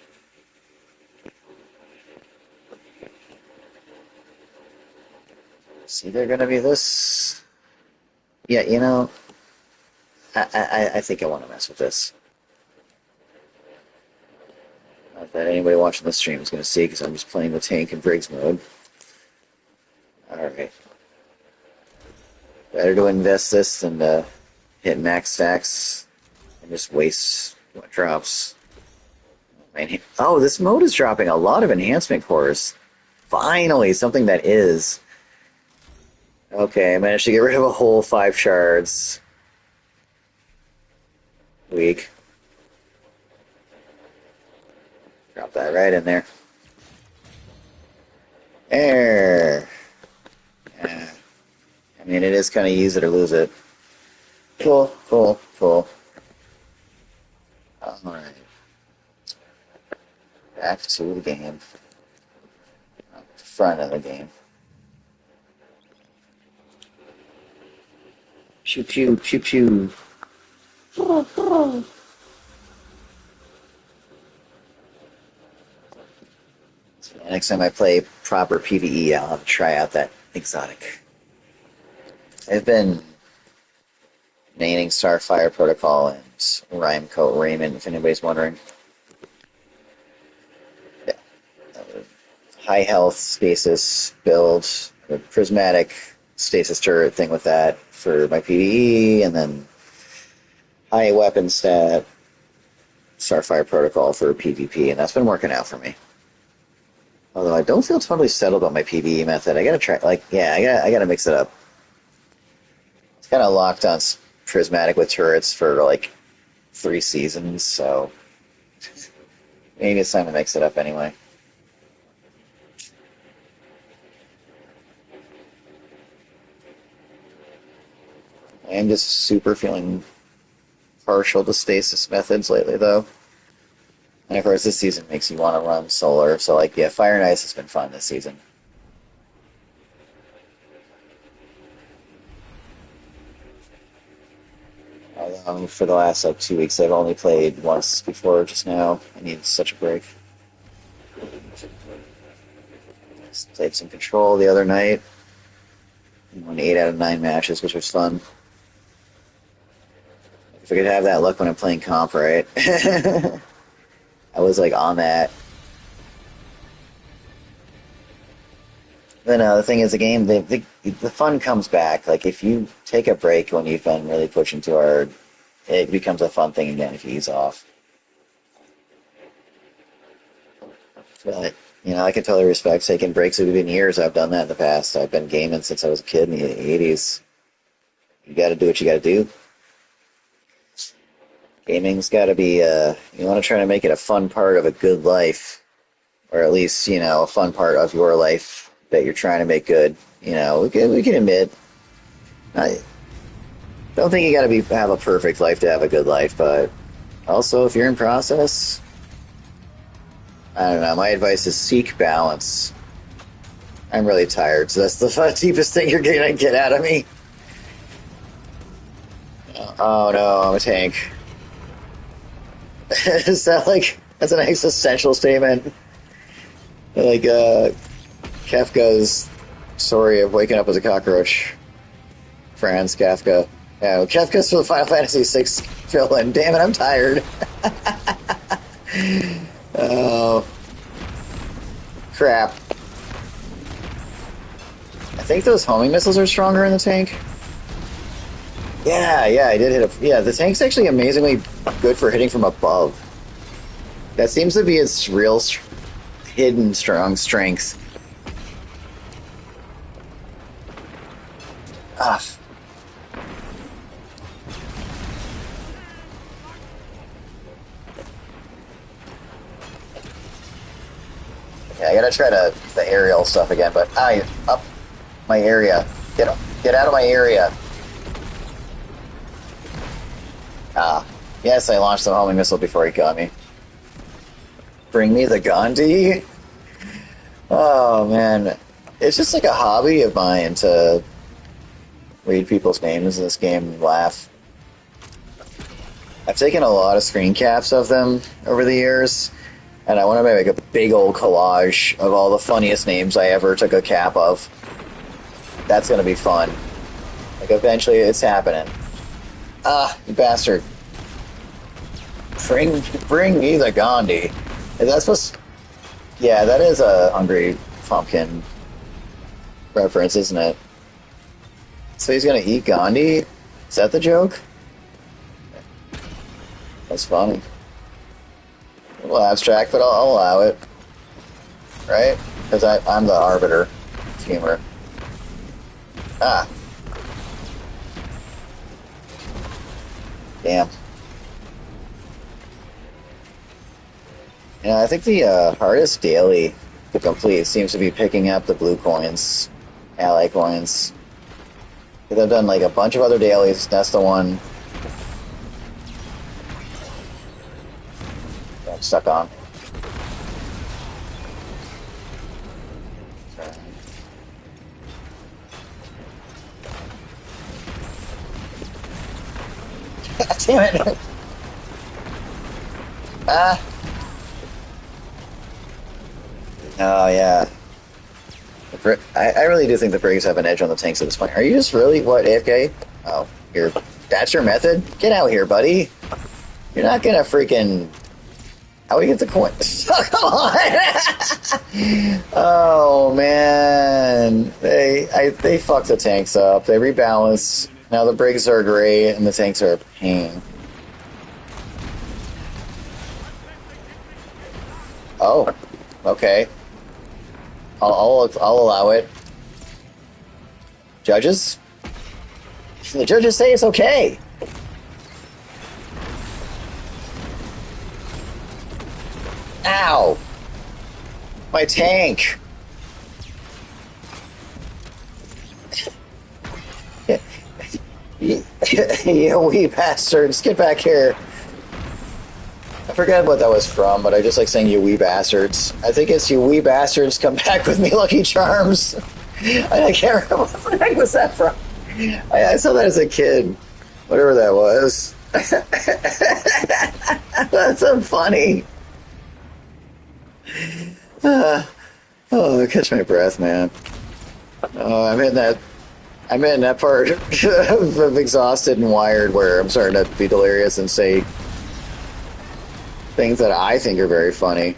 It's either gonna be this. Yeah, I think I want to mess with this. Not that anybody watching the stream is going to see because I'm just playing the tank in Briggs mode. Alright. Better to invest this than to hit max stacks and just waste what drops. Oh, this mode is dropping a lot of enhancement cores. Finally, something that is. Okay, I managed to get rid of a whole 5 shards. Weak. Drop that right in there. There. mean, it is kind of use it or lose it. Cool, cool, cool. Alright. Back to the game. Front of the game. Pew pew, pew pew. Next time I play proper PvE, I'll have to try out that exotic. I've been maining Starfire Protocol and Rhymecoat Raymond, if anybody's wondering. Yeah. High health stasis build, a prismatic stasis turret thing with that for my PvE, and then high weapon stat Starfire Protocol for PvP, and that's been working out for me. Although I don't feel totally settled on my PvE method. I gotta try, I gotta mix it up. It's kind of locked on prismatic with turrets for like 3 seasons, so maybe it's time to mix it up anyway. I am just super feeling partial to stasis methods lately, though. And of course, this season makes you want to run solar, so like, yeah, Fire and Ice has been fun this season. For the last like 2 weeks, I've only played once before just now. I need such a break. Just played some Control the other night. Won 8 out of 9 matches, which was fun. If I could have that luck when I'm playing comp, right? I was like on that. Then the thing is, the game, the fun comes back. Like if you take a break when you've been really pushing too hard, it becomes a fun thing again if you ease off. But I can totally respect taking breaks. It's been years I've done that in the past. I've been gaming since I was a kid in the '80s. You got to do what you got to do. Gaming's got to be. You want to try to make it a fun part of a good life, or at least a fun part of your life that you're trying to make good. We can admit. I don't think you got to have a perfect life to have a good life, but also if you're in process, I don't know. My advice is seek balance. I'm really tired, so that's the deepest thing you're gonna get out of me. Oh no, I'm a tank. Is that that's an existential statement? Like Kafka's story of waking up as a cockroach. Franz Kafka. Yeah, well, Kafka's for the Final Fantasy VI villain. Damn it, I'm tired. Oh. Crap. I think those homing missiles are stronger in the tank. Yeah, I did hit a... Yeah, the tank's actually amazingly good for hitting from above. That seems to be its real hidden strong strength. Ah. Yeah, I gotta try the aerial stuff again, but up my area. Get out of my area. Ah, yes, I launched the homing missile before he got me. Bring me the Gandhi? Oh, man. It's just like a hobby of mine to read people's names in this game and laugh. I've taken a lot of screen caps of them over the years, and I want to make a big old collage of all the funniest names I ever took a cap of. That's going to be fun. Like, eventually it's happening. Ah, you bastard. Bring me the Gandhi. Is that supposed... Yeah, that is a Hungry Pumpkin reference, isn't it? So he's gonna eat Gandhi? Is that the joke? That's funny. A little abstract, but I'll allow it. Right? Because I'm the arbiter of humor. Ah. Damn. I think the hardest daily to complete seems to be picking up the blue coins, ally coins. I've done like a bunch of other dailies. That's the one that I'm stuck on. Damn it! Ah! Oh yeah. I really do think the brigs have an edge on the tanks at this point. Are you just really what AFK? Oh, you're. That's your method? Get out here, buddy. You're not gonna freaking. How do we get the coin? Oh, come on! Oh man, they fucked the tanks up. They rebalance. Now the brigs are great and the tanks are a pain. Oh, okay. I'll allow it. Judges? The judges say it's okay. Ow! My tank! You wee bastards, get back here. I forget what that was from, but I just like saying you wee bastards. I think it's you wee bastards come back with me Lucky Charms. I can't remember what the heck was that from. I saw that as a kid. Whatever that was. That's so funny. Oh, catch my breath, man. Oh, I'm in that part of exhausted and wired where I'm starting to be delirious and say things that I think are very funny.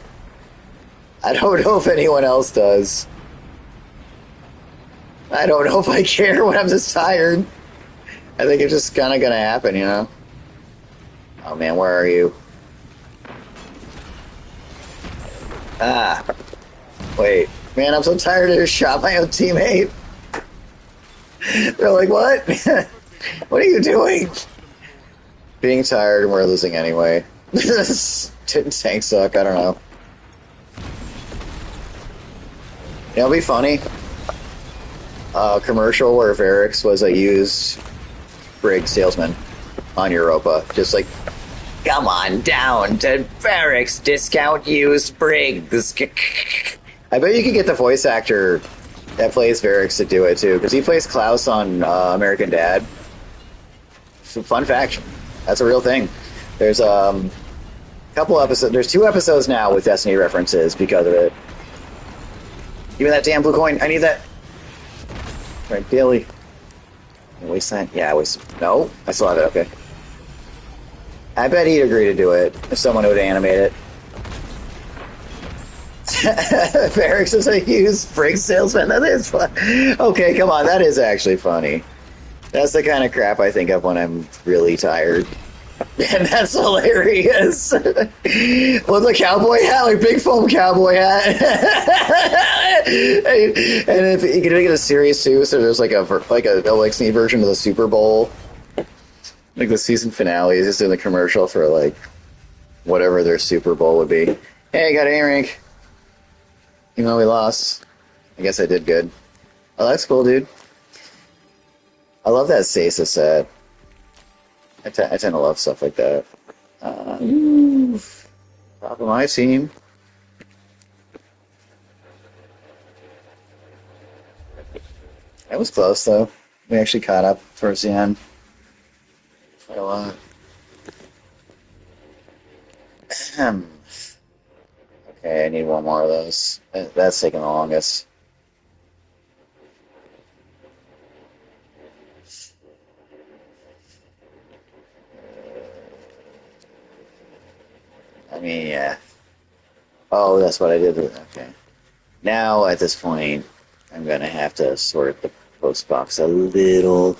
I don't know if anyone else does. I don't know if I care when I'm just tired. I think it's just kind of gonna happen, you know? Oh man, where are you? Ah. Wait. Man, I'm so tired to just shot my own teammate. They're like, what? What are you doing? Being tired and we're losing anyway. Didn't tank suck, I don't know. It'll be funny. Commercial where Varix was a used brig salesman on Europa. Just like, come on down to Varix, discount used brigs. I bet you could get the voice actor that plays Varix to do it too, because he plays Klaus on American Dad. So, fun fact, that's a real thing. There's couple episodes. There's 2 episodes now with Destiny references because of it. Give me that damn blue coin. I need that. Right, Billy. Waste that? Yeah, I waste. No, I still have it. Okay. I bet he'd agree to do it if someone would animate it. Barracks is a used frig salesman. That is fun. Okay, come on. That is actually funny. That's the kind of crap I think of when I'm really tired. And that's hilarious. With a cowboy hat, like big foam cowboy hat. And if you can make it a series too, so there's like a OXNE version of the Super Bowl, like the season finale is just in the commercial for like whatever their Super Bowl would be. Hey, I got A rank. Even though we lost, I guess I did good. Oh, that's cool, dude. I love that Sasa set. I tend to love stuff like that. Top of my team. That was close, though. We actually caught up towards the end. Quite a lot. Okay, I need one more of those. That's taking the longest. I mean, yeah. Oh, that's what I did. Okay. Now, at this point, I'm going to have to sort the post box a little.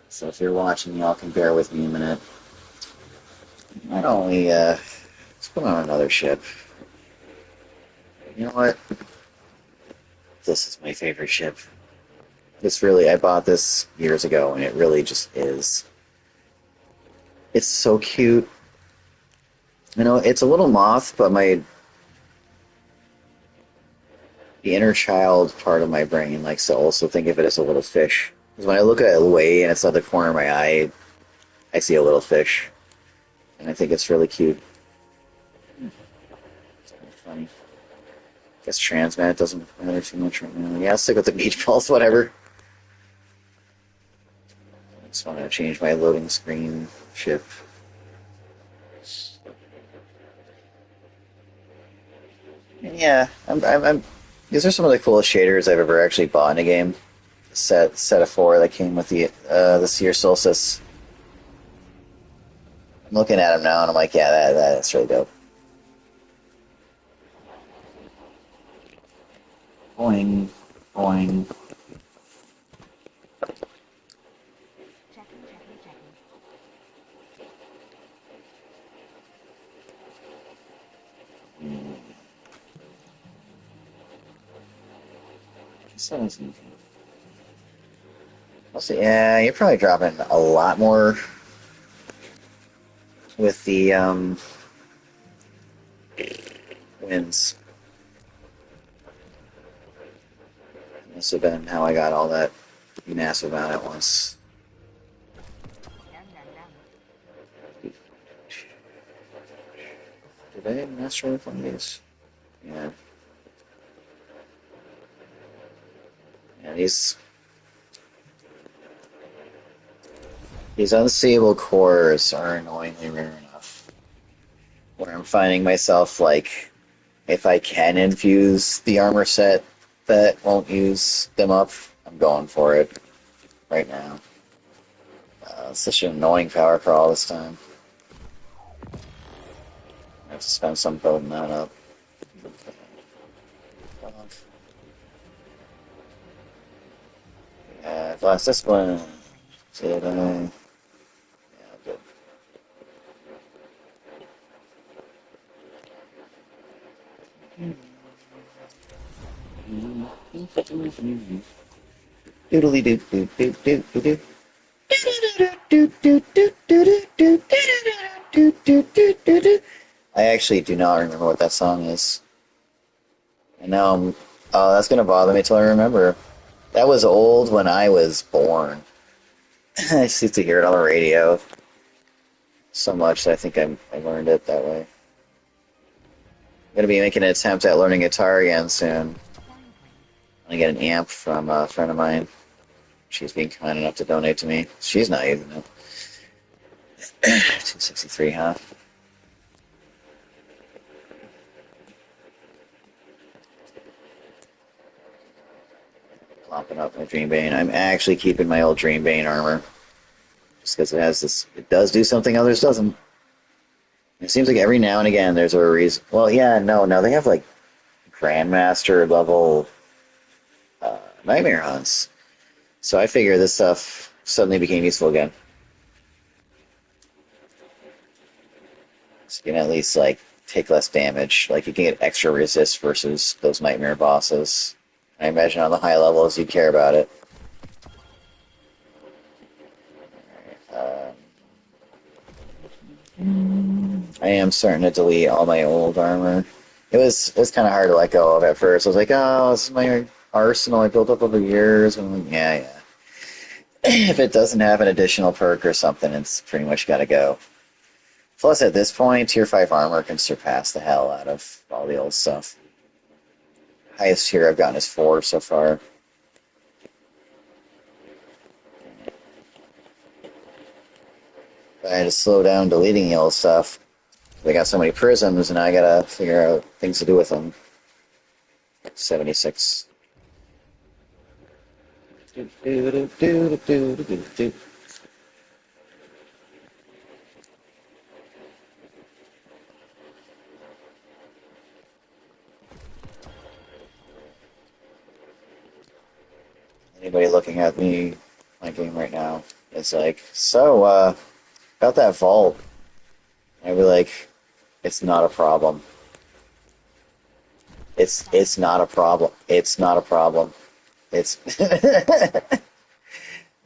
So if you're watching, y'all can bear with me a minute. Not only, let's put on another ship. You know what? This is my favorite ship. This really, I bought this years ago, and it really just is. It's so cute. You know, it's a little moth, but the inner child part of my brain likes to also think of it as a little fish. Because when I look at it away and it's out the corner of my eye, I see a little fish, and I think it's really cute. It's kind of funny. Guess transmat doesn't matter too much right now. Yeah, I'll stick with the beach balls, whatever. I just want to change my loading screen ship. Yeah, these are some of the coolest shaders I've ever actually bought in a game. Set of four that came with the Seer Solstice. I'm looking at them now and I'm like, yeah, that's really dope. Boing, boing. Checking, checking, checking. Also, yeah, you're probably dropping a lot more with the wins. Must have been how I got all that massive amount at once. Yum, yum, yum. Did I master with one of these? Yeah. Yeah, these unstable cores are annoyingly rare enough. Where I'm finding myself like, if I can infuse the armor set that won't use them up, I'm going for it right now. It's such an annoying power crawl this time. I have to spend some building that up. Last discipline. Did I? Yeah, good. Doodly doo doo doo doo doo doo. I actually do not remember what that song is. And now oh, that's gonna bother me till I remember. That was old when I was born. I used to hear it on the radio so much that I think I learned it that way. I'm gonna be making an attempt at learning guitar again soon. Sound, please. I'm gonna get an amp from a friend of mine. She's being kind enough to donate to me. She's not using it. 263, huh? Plopping up my Dreambane. I'm actually keeping my old Dreambane armor. Just because it has this. It does do something others doesn't. It seems like every now and again there's a reason. Well, yeah, no, they have like Grandmaster level Nightmare Hunts. So I figure this stuff suddenly became useful again. So you can at least like take less damage. Like you can get extra resist versus those Nightmare bosses. I imagine on the high levels you care about it. I am starting to delete all my old armor. It was kind of hard to let go of at first. I was like, oh, this is my arsenal I built up over years. And I'm like, yeah. If it doesn't have an additional perk or something, it's pretty much got to go. Plus, at this point, Tier 5 armor can surpass the hell out of all the old stuff. Highest tier I've gotten is 4 so far. But I had to slow down deleting the old stuff. They got so many prisms, and I gotta figure out things to do with them. 76. Anybody looking at me, my game right now, is like, so, about that vault. I'd be like, it's not a problem. It's not a problem. It's not a problem. It's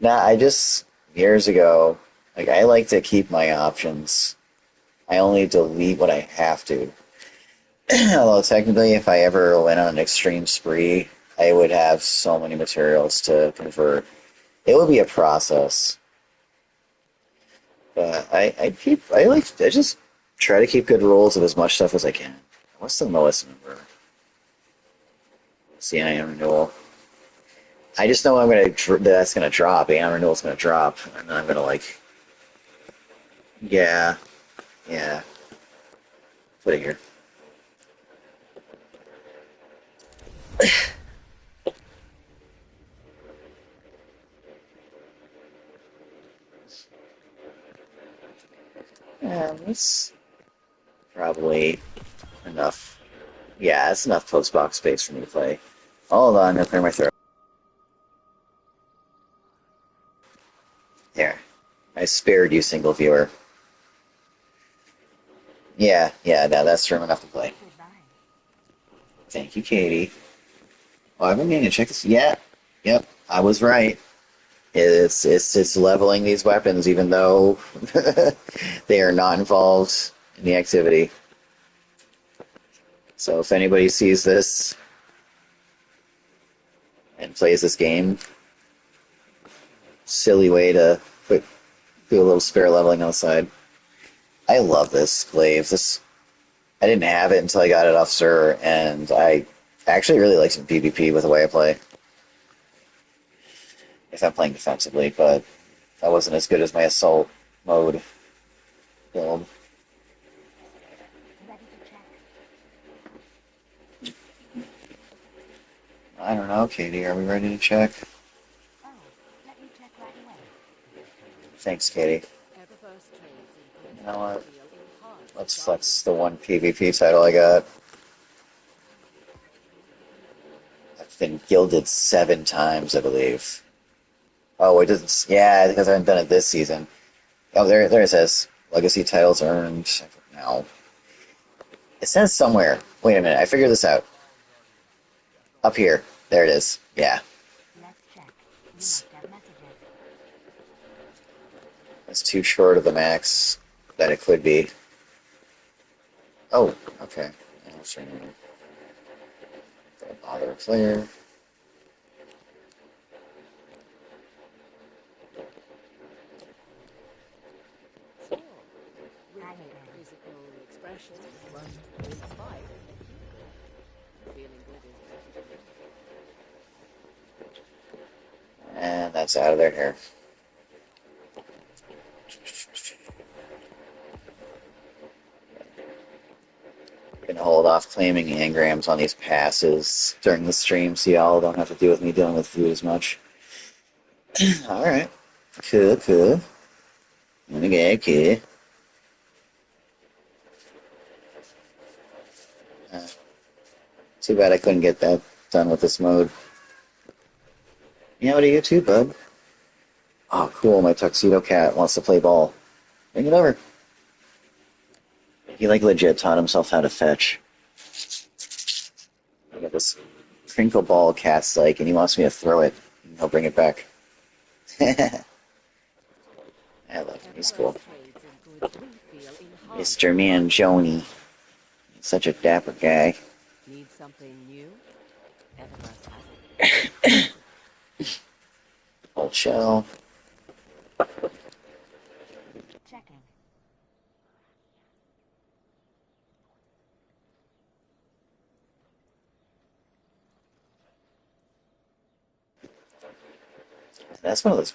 nah. I just years ago, like I like to keep my options. I only delete what I have to. Although technically, if I ever went on an extreme spree, I would have so many materials to convert. It would be a process. But I just try to keep good rules of as much stuff as I can. What's the lowest number? CIM renewal. I just know that's gonna drop. AM renewal's gonna drop, and then I'm gonna like, yeah, yeah, put it here. It's probably enough. Yeah, it's enough post box space for me to play. Hold on, I'm gonna clear my throat. There, I spared you, single viewer. Yeah, yeah, now that's room enough to play. Goodbye. Thank you, Katie. Oh, I've been meaning to check this. Yeah, yep, I was right. It's leveling these weapons, even though they are not involved in the activity. So if anybody sees this and plays this game, silly way to do a little spare leveling on the side. I love this glaive. This I didn't have it until I got it off Sir, and I actually really like some PvP with the way I play. If I'm playing defensively, but that wasn't as good as my assault mode build. Ready to check. I don't know, Katie. Are we ready to check? Oh, let me check right away. Thanks, Katie. Eververse trades in You goods know we what? feel enhance Let's flex Guardian's the one value. PvP title I got. I've been gilded 7 times, I believe. Oh, it doesn't. Yeah, because I haven't done it this season. Oh, there it says. Legacy titles earned. Now it says somewhere. Wait a minute. I figured this out. Up here. There it is. Yeah. Let's check. You must have messages. It's too short of the max that it could be. Oh, okay. I'll show you. Don't bother player. Sure. With Hi more again. physical expression, won't we fight? Feeling good is better than that. And that's out of their hair. Gonna hold off claiming engrams on these passes during the stream so y'all don't have to deal with me dealing with food as much. Alright. Cool, cool. Okay, okay. Uh, Too bad I couldn't get that done with this mode. Yeah, what do you too, bud? Oh, cool. My tuxedo cat wants to play ball. Bring it over. He like legit taught himself how to fetch. I got this crinkle ball cat's like, and he wants me to throw it. And he'll bring it back. I love him. He's cool. Eververse trades in goods we feel enhance Mr. Guardian's Mangione. value. Such a dapper guy. Need something new? Eververse has it. Old shell. Checking. That's one of those.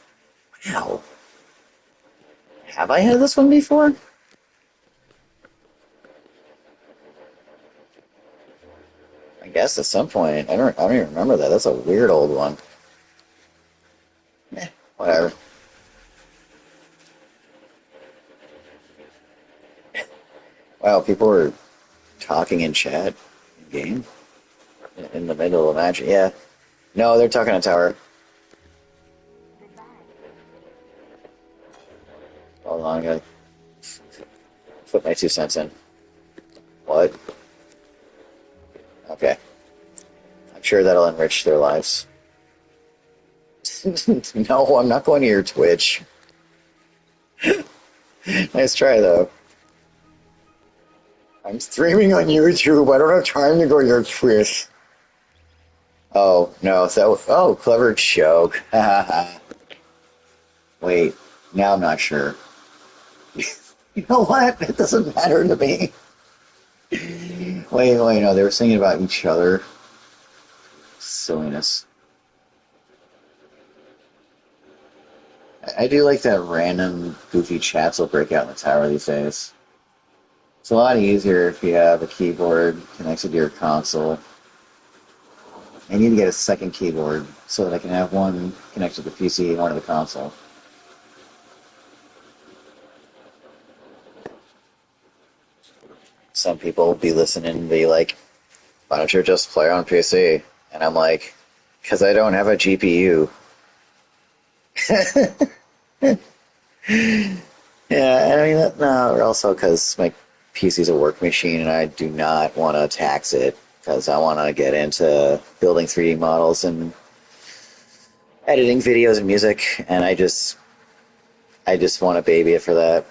Wow. Have I had this one before? I guess at some point. I don't even remember that. That's a weird old one. Eh, whatever. Wow, people were talking in chat in game in the middle of the match. Yeah. No, they're talking on tower. Goodbye. Hold on, I gotta put my 2 cents in. What? Okay. I'm sure that'll enrich their lives. No, I'm not going to your Twitch. Nice try, though. I'm streaming on YouTube. I don't have time to go to your Twitch. Oh, no. Oh, clever joke. Wait, now I'm not sure. You know what? It doesn't matter to me. Wait, no. They were singing about each other. Silliness. I do like that random goofy chats will break out in the tower these days. It's a lot easier if you have a keyboard connected to your console. I need to get a second keyboard so that I can have one connected to the PC and one to the console. Some people will be listening and be like, why don't you just play on PC? And I'm like, because I don't have a GPU. Yeah, I mean, no, also because my PC's a work machine and I do not want to tax it because I want to get into building 3D models and editing videos and music, and I just want to baby it for that.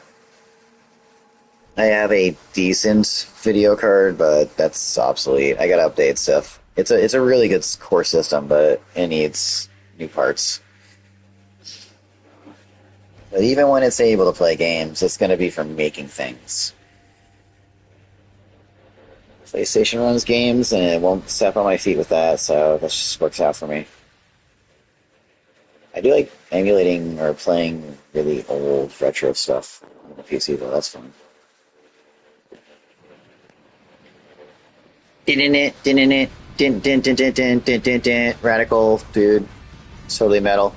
I have a decent video card, but that's obsolete. I gotta update stuff. It's a really good core system, but it needs new parts. But even when it's able to play games, it's gonna be for making things. PlayStation runs games, and it won't step on my feet with that, so that just works out for me. I do like emulating or playing really old retro stuff on the PC, though. That's fun. Radical, dude. It's totally metal.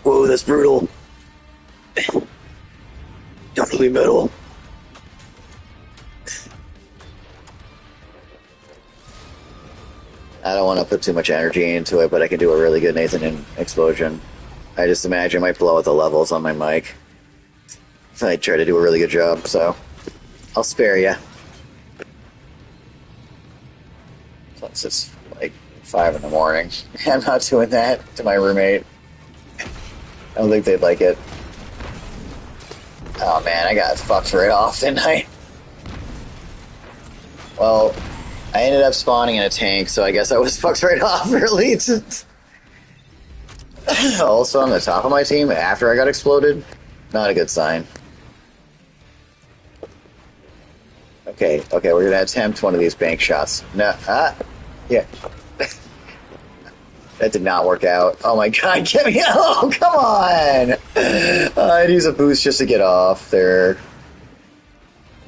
Whoa, that's brutal. Totally metal. I don't want to put too much energy into it, but I can do a really good Nathan explosion. I just imagine I might blow out the levels on my mic. I try to do a really good job, so I'll spare you. Plus, it's like 5 in the morning. I'm not doing that to my roommate. I don't think they'd like it. Oh man, I got fucked right off, didn't I? Well, I ended up spawning in a tank, so I guess I was fucked right off, really. Also, on the top of my team, after I got exploded, not a good sign. Okay, we're gonna attempt one of these bank shots. No, yeah. That did not work out. Oh my god, get me out! Oh, come on! I'd use a boost just to get off there.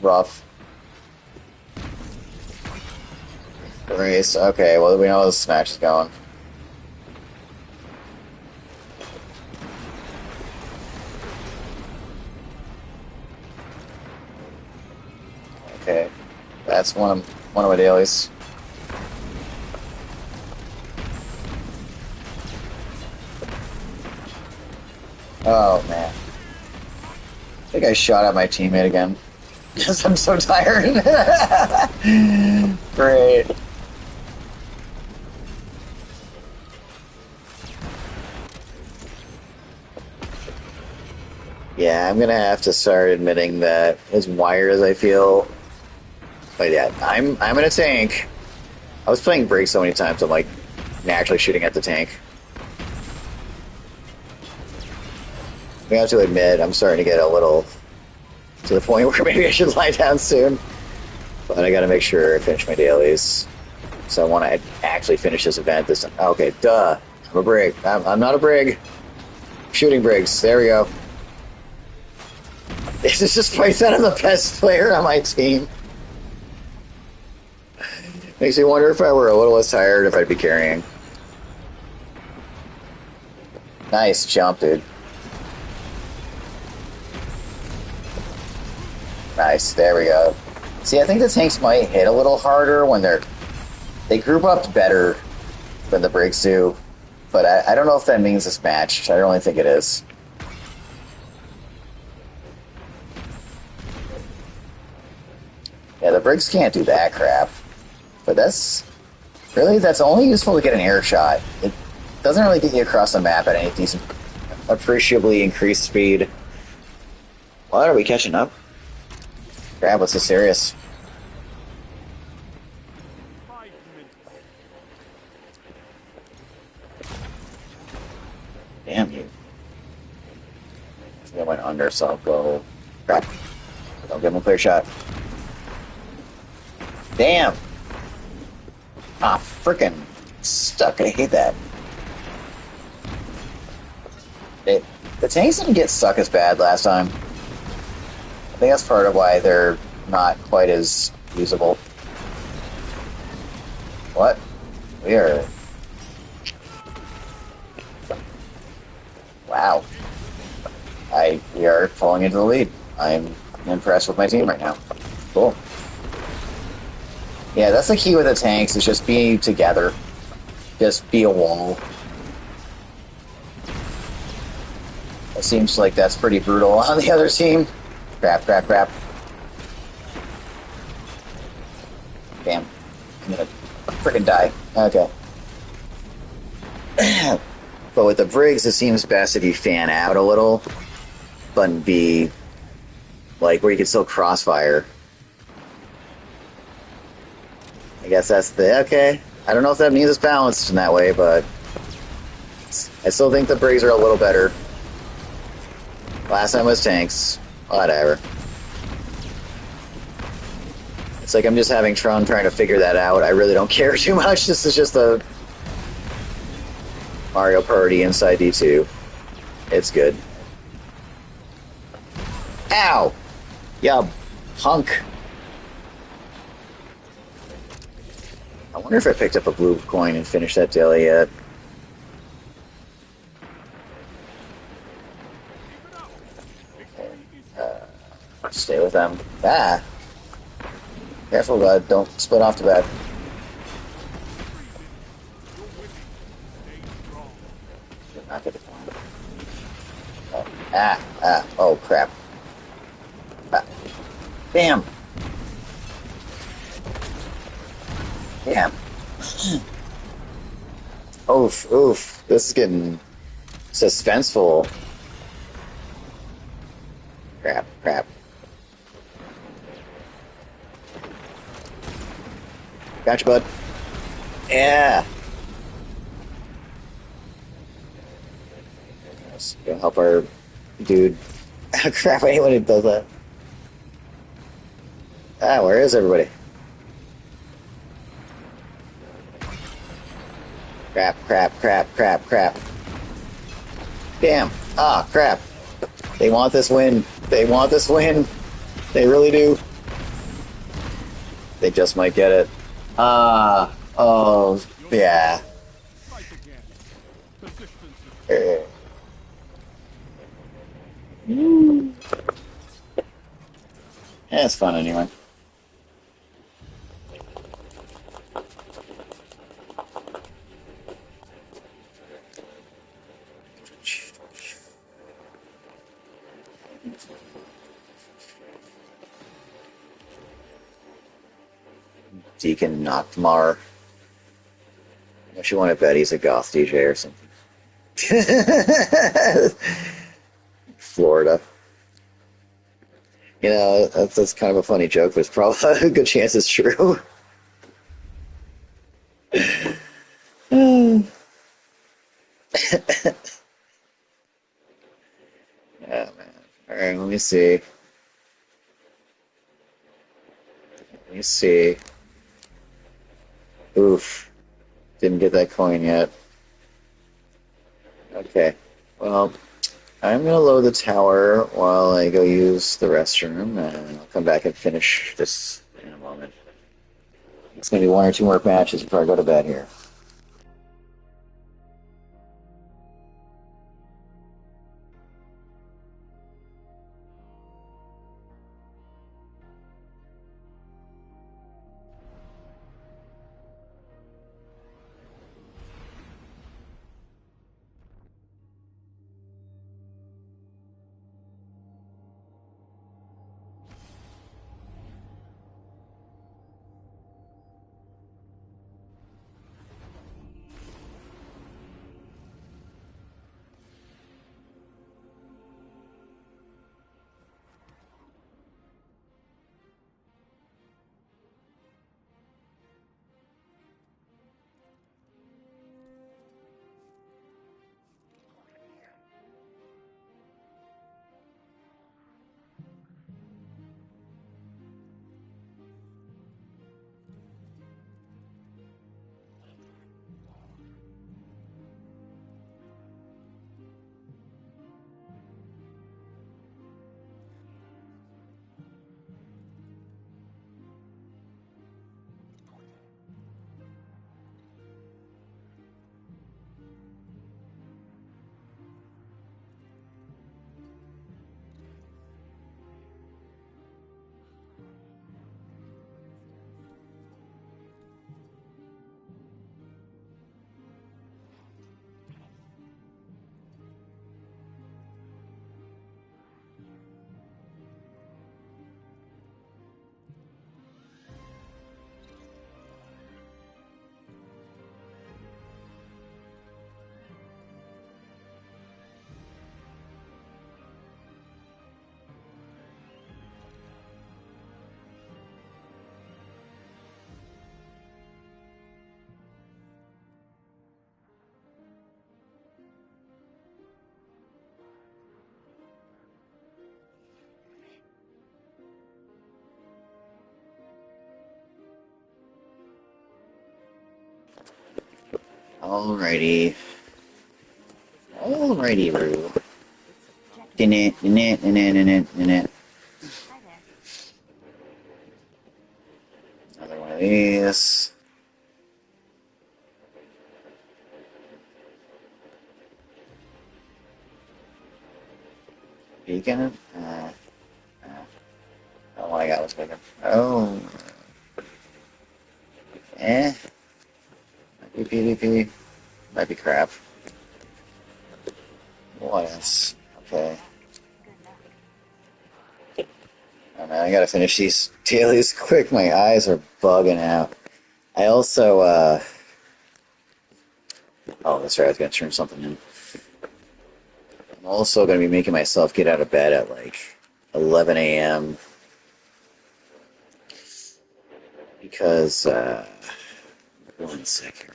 Rough. Race. Okay, well, we know how this match is going. Okay, that's one of my dailies. Oh man, I think I shot at my teammate again because I'm so tired. Great. Yeah, I'm gonna have to start admitting that as wired as I feel. But yeah, I'm in a tank. I was playing brigs so many times, I'm like naturally shooting at the tank. I have to admit, I'm starting to get a little to the point where maybe I should lie down soon. But I gotta make sure I finish my dailies. So I want to actually finish this event this time. Okay, duh. I'm a brig. I'm not a brig. Shooting brigs. There we go. This is just place that I'm the best player on my team. Makes me wonder if I were a little less tired if I'd be carrying. Nice jump, dude. Nice, there we go. See, I think the tanks might hit a little harder when they group up better than the brigs do, but I don't know if that means it's matched. I don't really think it is. Yeah, the brigs can't do that crap, but that's only useful to get an air shot. It doesn't really get you across the map at any decent, appreciably increased speed. What, are we catching up? Crap, what's so serious? 5 minutes. Damn you. I think I went under, so I'll go. Crap. Don't give him a clear shot. Damn! Ah, frickin' stuck. I hate that. The tanks didn't get stuck as bad last time. I think that's part of why they're not quite as usable. What? We are... Wow. We are falling into the lead. I'm impressed with my team right now. Cool. Yeah, that's the key with the tanks, is just being together. Just be a wall. It seems like that's pretty brutal on the other team. Crap, crap, crap. Damn. I'm gonna frickin' die. Okay. But with the brigs, it seems best if you fan out a little, but be like where you can still crossfire. I guess that's the okay. I don't know if that means it's balanced in that way, but I still think the brigs are a little better. Last time was tanks. Whatever. It's like I'm just having fun trying to figure that out. I really don't care too much. This is just a Mario Party inside D2. It's good. Ow! Ya punk. I wonder if I picked up a blue coin and finished that daily yet. Stay with them. Ah! Careful, bud. Don't split off the bed. Should not get the point. Oh. Oh, crap. Ah. Damn! Damn. Oof, oof. This is getting suspenseful. Crap, crap. Gotcha, bud. Yeah. Let's go help our dude. Crap, I hate when he does that. Ah, where is everybody? Crap, crap, crap, crap, crap. Damn. Ah, crap. They want this win. They want this win. They really do. They just might get it. Oh, yeah. Fight again. Persistence is Eh. Yeah, it's fun anyway. Deacon Nockmar. I actually want to bet he's a goth DJ or something. Florida. You know, that's kind of a funny joke, but it's probably a good chance it's true. Oh, man. Alright, let me see. Let me see. Oof. Didn't get that coin yet. Okay. Well, I'm gonna load the tower while I go use the restroom, and I'll come back and finish this in a moment. It's gonna be one or two more matches before I go to bed here. Alrighty. Alrighty, Roo. Checking. Hi there. Another one of these. Beacon? Oh my god, what's bigger? Oh. Eh. Might be PvP. Might be crap. What else? Okay. Good luck. Oh man, I gotta finish these dailies quick. My eyes are bugging out. I also, oh, that's right, I was gonna turn something in. I'm also gonna be making myself get out of bed at like 11 a.m. because, one second.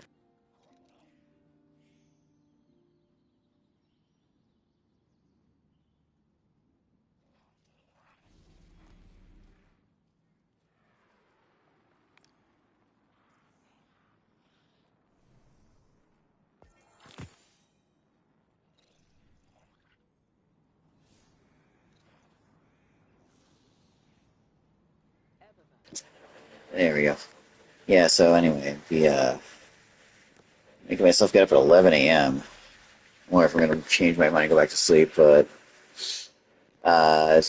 There we go. Yeah, so anyway, making myself get up at 11 a.m. I wonder if I'm gonna change my mind and go back to sleep, but it's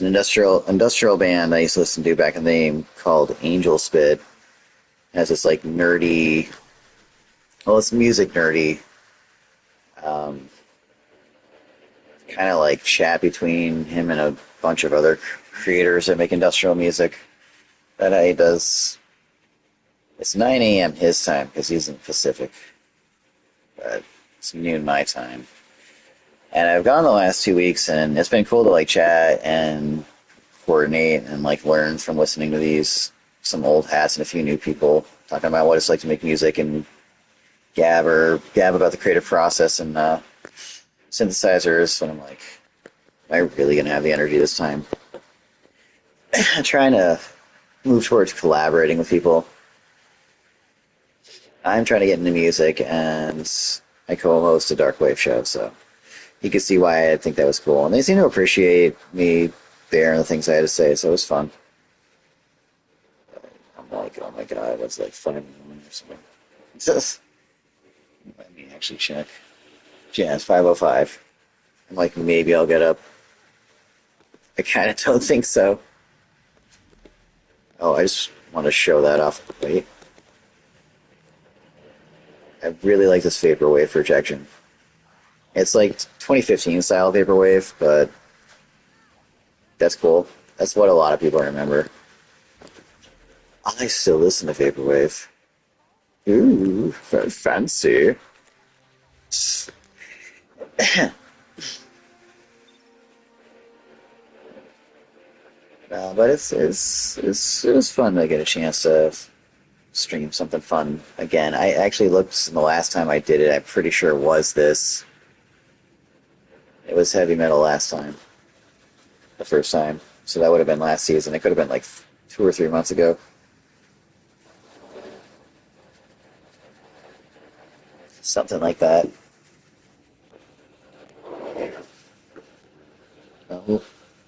an industrial band I used to listen to back in the day called Angel Spit. It has this like nerdy, well, it's music nerdy, um, kind of like chat between him and a bunch of other creators that make industrial music. That he does. It's 9 a.m. his time because he's in the Pacific, but it's noon my time. And I've gone the last 2 weeks, and it's been cool to like chat and coordinate and like learn from listening to these some old hats and a few new people talking about what it's like to make music and gab about the creative process and synthesizers. And I'm like, am I really gonna have the energy this time? I'm trying to move towards collaborating with people. I'm trying to get into music, and I co-host a dark wave show, so you can see why I think that was cool. And they seem to appreciate me there and the things I had to say, so it was fun. I'm like, oh my god, what's like 5 or something? Let me actually check. Yeah, it's 5:05. I'm like, maybe I'll get up. I kind of don't think so. Oh, I just want to show that off. Wait. I really like this vaporwave projection. It's like 2015 style vaporwave, but that's cool. That's what a lot of people remember. I still listen to vaporwave. Ooh, fancy. But it was fun to get a chance to stream something fun again. I actually looked the last time I did it. I'm pretty sure it was this. It was heavy metal last time, the first time. So that would have been last season. It could have been like 2 or 3 months ago, something like that. Uh,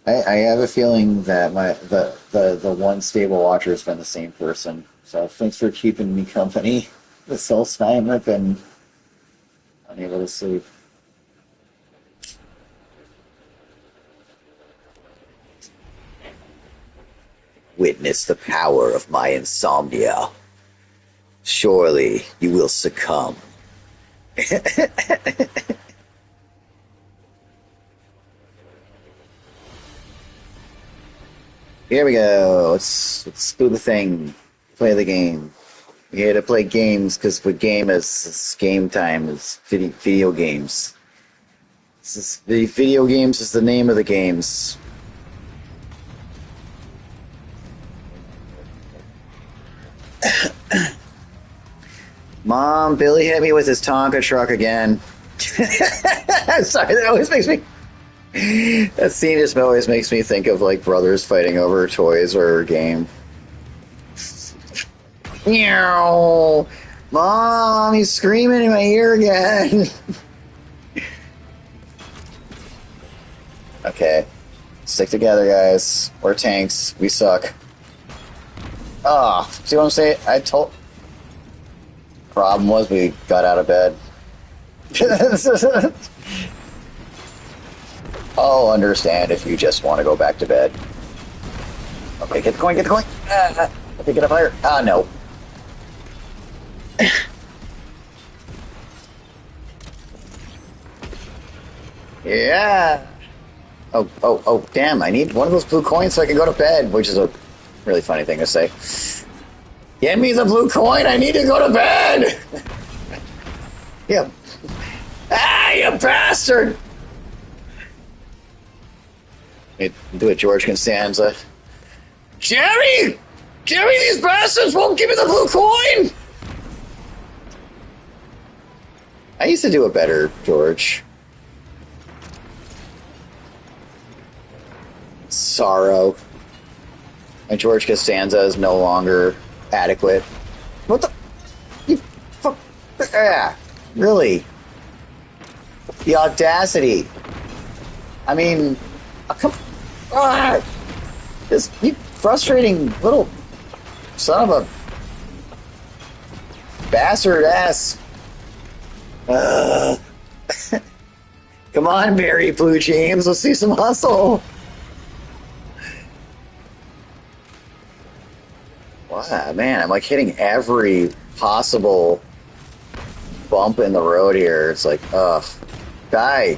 I have a feeling that the one stable watcher has been the same person. So thanks for keeping me company this whole time. I've been unable to sleep. Witness the power of my insomnia. Surely you will succumb. Here we go. Let's do the thing. Play the game. We here to play games because the game is it's game time. It's video games. The video games is the name of the games. Mom, Billy hit me with his Tonka truck again. Sorry, that always makes me. That scene just always makes me think of like brothers fighting over toys or a game. Meow. Mom, he's screaming in my ear again. Okay. Stick together, guys. We're tanks. We suck. Ah, see what I'm saying? Problem was we got out of bed. I'll understand if you just want to go back to bed. Okay, get the coin, get the coin! Okay, get up higher. Ah, no. Yeah! Oh, damn, I need one of those blue coins so I can go to bed, which is a really funny thing to say. Get me the blue coin, I need to go to bed! Yeah. Ah, you bastard! Do it, George Costanza. Jerry! Jerry, these bastards won't give me the blue coin! I used to do it better, George. Sorrow. And George Costanza is no longer adequate. What the? You fuck. Ah, really? The audacity. I mean, come. Ah, this you frustrating little son of a bastard ass. Come on, Barry Blue James. Let's see some hustle. Wow, man, I'm like hitting every possible bump in the road here. It's like, ugh. Die.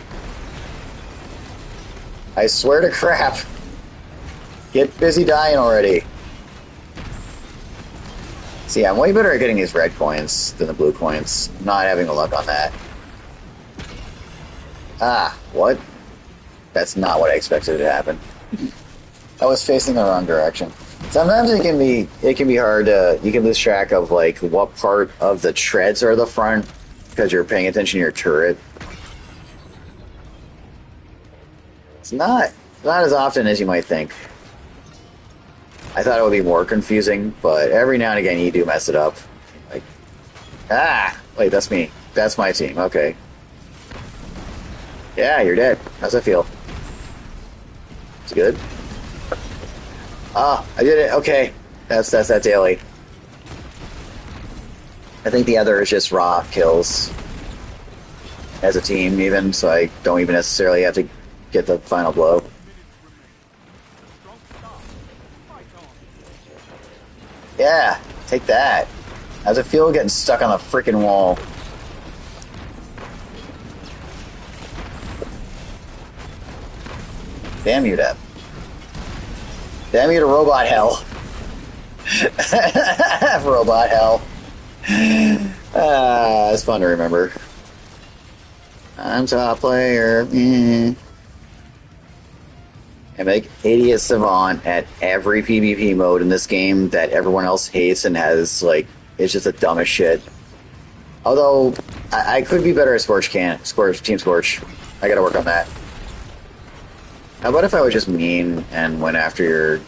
I swear to crap. Get busy dying already. See, I'm way better at getting these red coins than the blue coins. I'm not having a luck on that. Ah, what? That's not what I expected to happen. I was facing the wrong direction. Sometimes it can be hard to, you can lose track of like what part of the treads are the front because you're paying attention to your turret. It's not as often as you might think. I thought it would be more confusing, but every now and again you do mess it up. Like, wait, that's me. That's my team. Okay. Yeah, you're dead. How's that feel? It's good. Ah, I did it. Okay. That's that daily. I think the other is just raw kills as a team even, so I don't even necessarily have to get the final blow. Yeah, take that. How's it feel getting stuck on the freaking wall? Damn you, Deb. Damn you to robot hell. Robot hell. It's fun to remember. I'm top player. I make idiot savant at every PvP mode in this game that everyone else hates and has, like, it's just the dumbest shit. Although, I could be better at Team Scorch. I gotta work on that. How about if I was just mean and went after your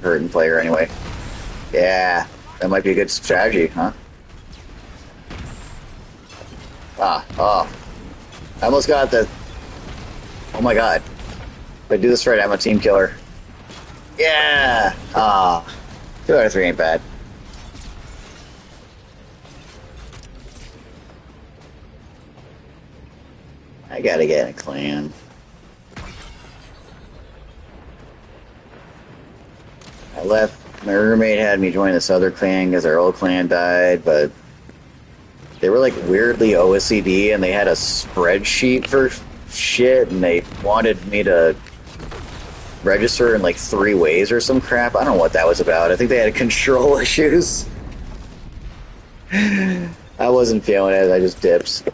hurting player anyway? Yeah, that might be a good strategy, huh? Oh. I almost got the... Oh my god. If I do this right, I'm a team killer. Yeah! 2 out of 3 ain't bad. I gotta get a clan. I left. My roommate had me join this other clan because our old clan died, but they were like weirdly OCD and they had a spreadsheet for shit and they wanted me to register in like 3 ways or some crap. I don't know what that was about. I think they had control issues. I wasn't feeling it. I just dipped.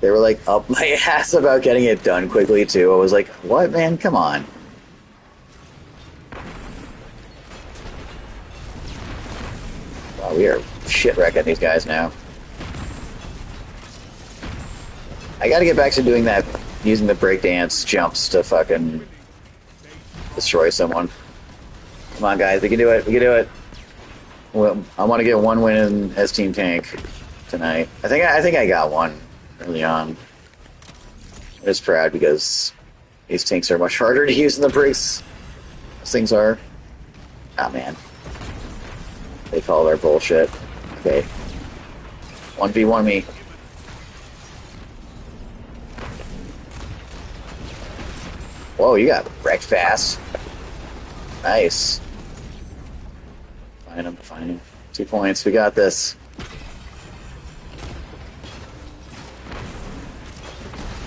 They were like up my ass about getting it done quickly too. I was like, what, man? Come on. Wow, we are shit wrecking these guys now. I gotta get back to doing that, using the breakdance jumps to fucking destroy someone. Come on, guys, we can do it. We can do it. Well, I want to get one win as team tank tonight. I think I got one early on. I'm just proud because these tanks are much harder to use than the brigs. Those things are. Ah man, they call their bullshit. Okay, 1v1 me. Whoa, you got wrecked fast. Nice. Find him, find him. 2 points. We got this.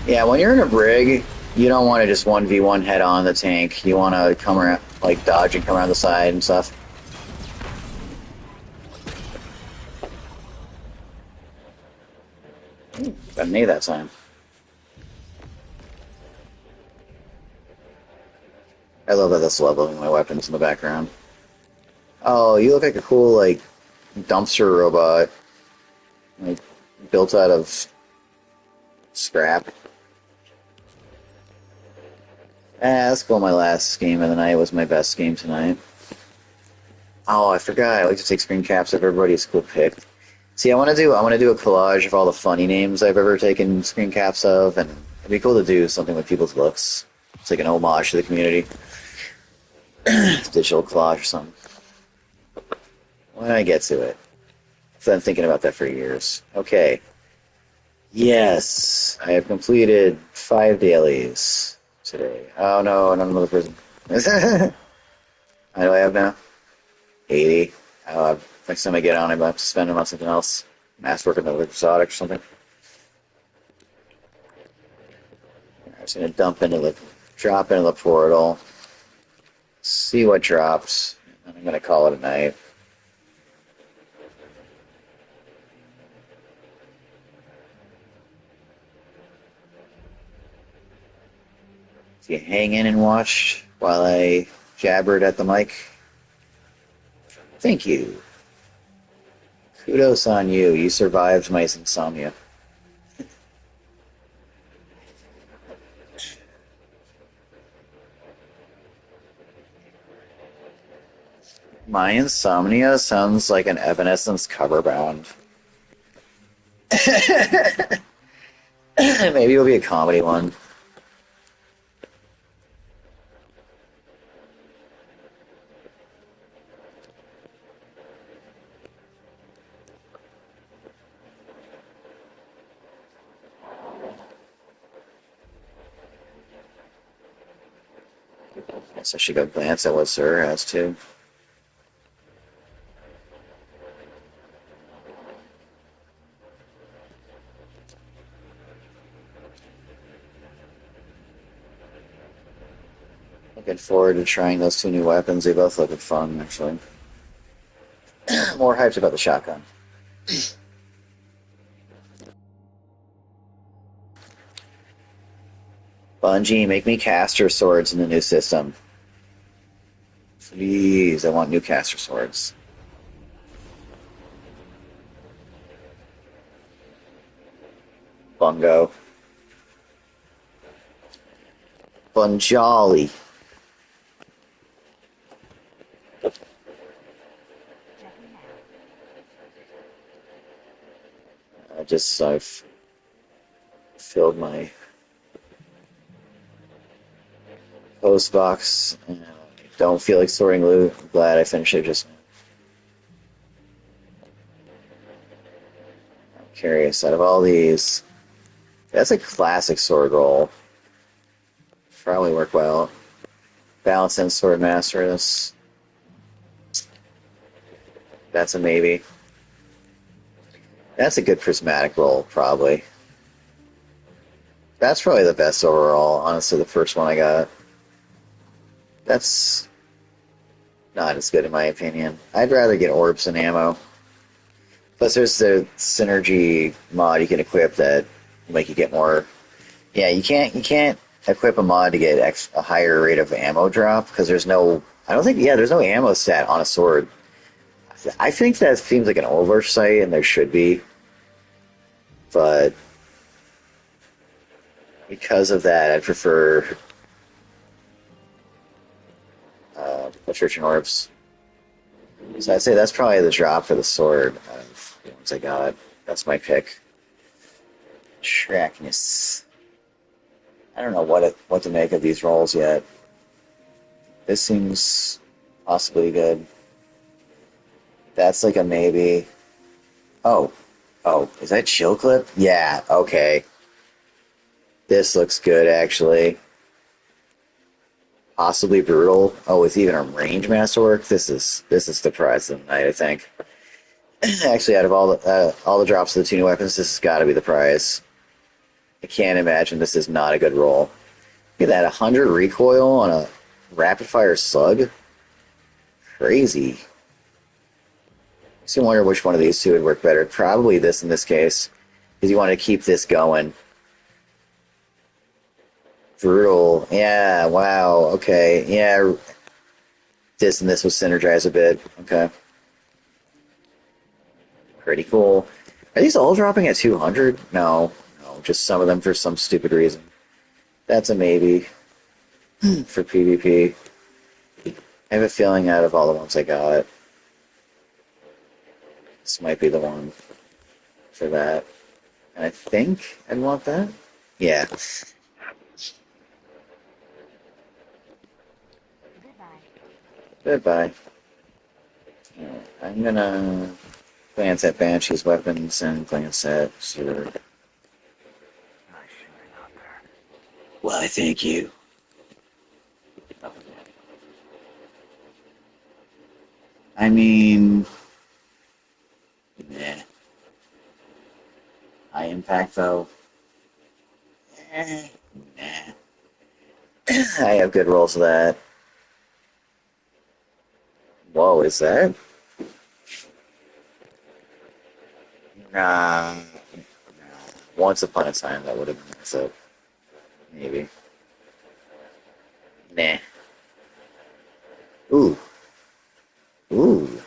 Yeah, when you're in a brig, you don't want to just 1v1 head on the tank. You want to come around, like dodge and come around the side and stuff. Got an A that time. I love that that's leveling my weapons in the background. Oh, you look like a cool, like, dumpster robot. Like, built out of scrap. That's cool. My last game of the night was my best game tonight. Oh, I forgot. I like to take screen caps of everybody's cool pick. See, I want to do a collage of all the funny names I've ever taken screen caps of, and it'd be cool to do something with people's looks. It's like an homage to the community. Digital collage or something. When I get to it. So I'm thinking about that for years. Okay. Yes, I have completed 5 dailies today. Oh no, another prison. How do I have now? 80. Oh, next time I get on, I might have to spend them on something else. Mass work another exotic or something. I'm just gonna drop into the portal, see what drops, and I'm gonna call it a night. If you hang in and watch while I jabbered at the mic, thank you. Kudos on you. You survived my insomnia. My insomnia sounds like an Evanescence cover band. Maybe it'll be a comedy one. Guess I should go glance at what Sir has too. Looking forward to trying those 2 new weapons. They both look fun, actually. More hyped about the shotgun. Bungie, make me caster swords in the new system. Please, I want new caster swords. Bungo. Bunjali. Checking now. I've filled my post box. And I don't feel like sorting loot. I'm glad I finished it just now. I'm curious, out of all these, that's a classic sword roll. Probably work well. Balance and sword master this. That's a maybe. That's a good prismatic roll, probably. That's probably the best overall, honestly, the first one I got. That's not as good in my opinion. I'd rather get orbs and ammo. Plus there's the synergy mod you can equip that make you get more. Yeah, you can't equip a mod to get a higher rate of ammo drop because there's no. I don't think. Yeah, there's no ammo stat on a sword. I think that seems like an oversight, and there should be. But because of that, I prefer Church and Orbs. So I'd say that's probably the drop for the sword of the ones I got. That's my pick. Trackness. I don't know what to make of these rolls yet. This seems possibly good. That's like a maybe. Oh, oh, is that chill clip? Yeah, okay. This looks good actually. Possibly brutal. Oh, with even a range masterwork. This is the prize of the night, I think. Actually, out of all the drops of the two new weapons, this has got to be the prize. I can't imagine this is not a good roll. Look at that, 100 recoil on a rapid fire slug. Crazy. So I wonder which one of these two would work better. Probably this in this case, because you want to keep this going. Brutal. Yeah, wow. Okay. Yeah, this and this would synergize a bit. Okay. Pretty cool. Are these all dropping at 200? No. No, just some of them for some stupid reason. That's a maybe for PvP. I have a feeling out of all the ones I got, this might be the one for that. And I think I'd want that. Yeah. Goodbye. Goodbye. Alright, I'm gonna glance at Banshee's weapons and glance at Sir. Why, thank you. I mean, nah. High impact though. Eh, nah. I have good rolls of that. Whoa, is that? Nah. Once upon a time, that would have been so. Maybe. Nah. Ooh. Ooh.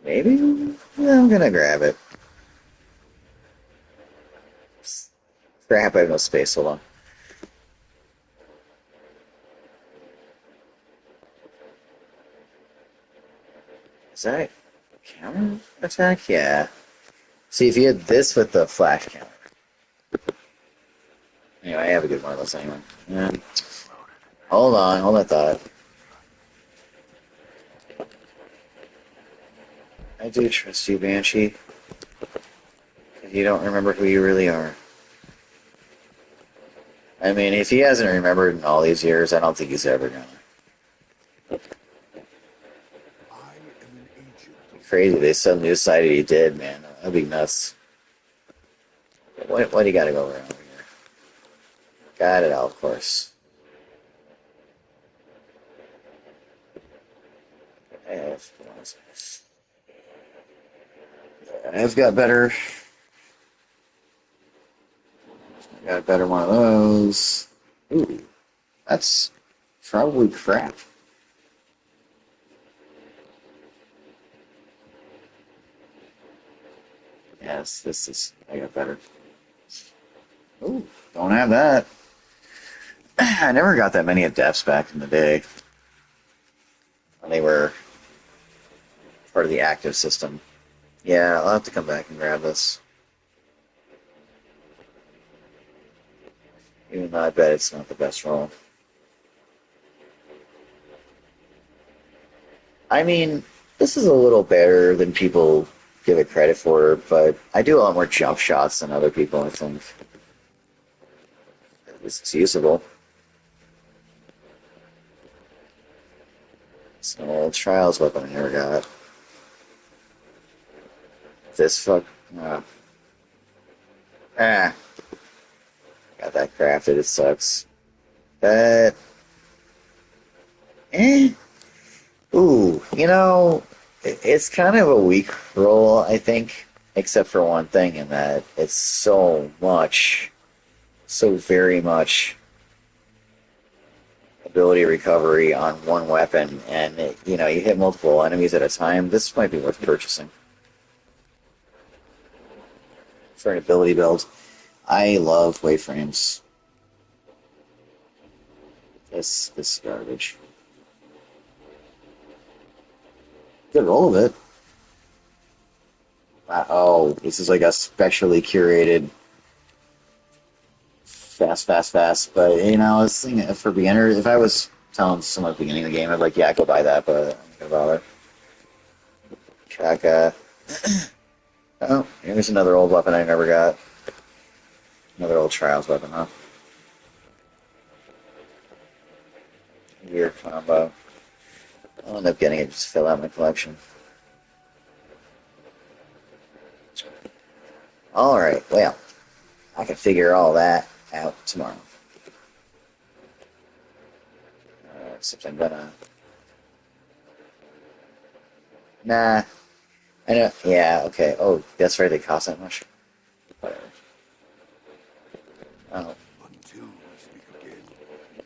Maybe? Yeah, I'm gonna grab it. Crap, I have no space. Hold on. Is that counter attack? Yeah. See, if you had this with the flash counter. Anyway, I have a good one of those anyway. Yeah. Hold that thought. I do trust you, Banshee. If you don't remember who you really are. I mean, if he hasn't remembered in all these years, I don't think he's ever gonna. I am an agent of Crazy, they suddenly decided he did, man. That'd be nuts. What do you gotta go around here? Got it, of course. I have, I've got better. I got a better one of those. Ooh, that's probably crap. Yes, this is. I got better. Ooh, don't have that. I never got that many adepts back in the day when they were part of the active system. Yeah, I'll have to come back and grab this. Even though I bet it's not the best roll. I mean, this is a little better than people give it credit for, but I do a lot more jump shots than other people, I think. It's usable. It's an old trials weapon I never got. This fuck. Uh, ah, got that crafted. It sucks. But, eh. Ooh, it's kind of a weak roll, I think, except for one thing, in that it's so very much ability recovery on one weapon, and you hit multiple enemies at a time. This might be worth purchasing for an ability build. I love wayframes. This is garbage. good roll of it. Oh, this is like a specially curated fast. But I was thinking for beginners, if I was telling someone at the beginning of the game, I'd be like, yeah, go buy that, but I'm not gonna bother. Chaka. Oh, here's another old weapon I never got. Another old Trials weapon, huh? Weird combo. I'll end up getting it just to fill out my collection. Alright, well, I can figure all that out tomorrow. Except I'm gonna... Nah, I know... Yeah, okay. Oh, that's right, they cost that much. Whatever. Oh, Until we speak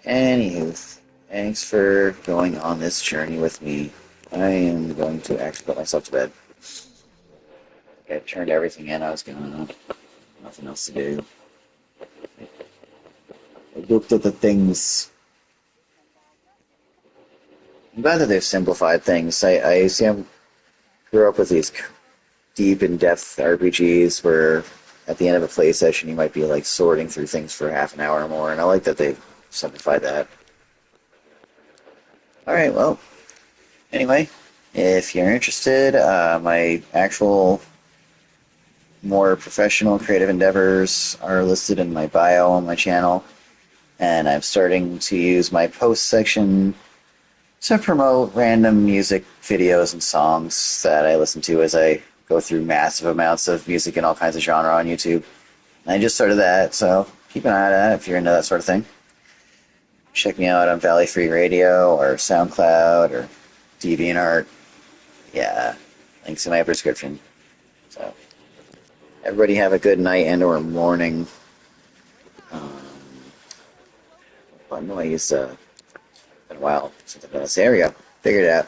again. anywho, thanks for going on this journey with me. I am going to actually put myself to bed. I turned everything in I was gonna... Nothing else to do. I looked at the things. I'm glad that they've simplified things. I see I grew up with these deep in-depth RPGs where at the end of a play session you might be like sorting through things for half an hour or more, and I like that they've simplified that. Alright, well, anyway, if you're interested, my actual more professional creative endeavors are listed in my bio on my channel, and I'm starting to use my post section to promote random music videos and songs that I listen to as I go through massive amounts of music in all kinds of genre on YouTube. And I just started that, so keep an eye on that if you're into that sort of thing. Check me out on Valley Free Radio or SoundCloud or DeviantArt. Yeah, links in my description. So, everybody have a good night and or morning. Um, what noise? Been a while since I've done this. There we go. Figured it out.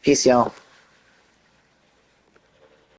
Peace, y'all.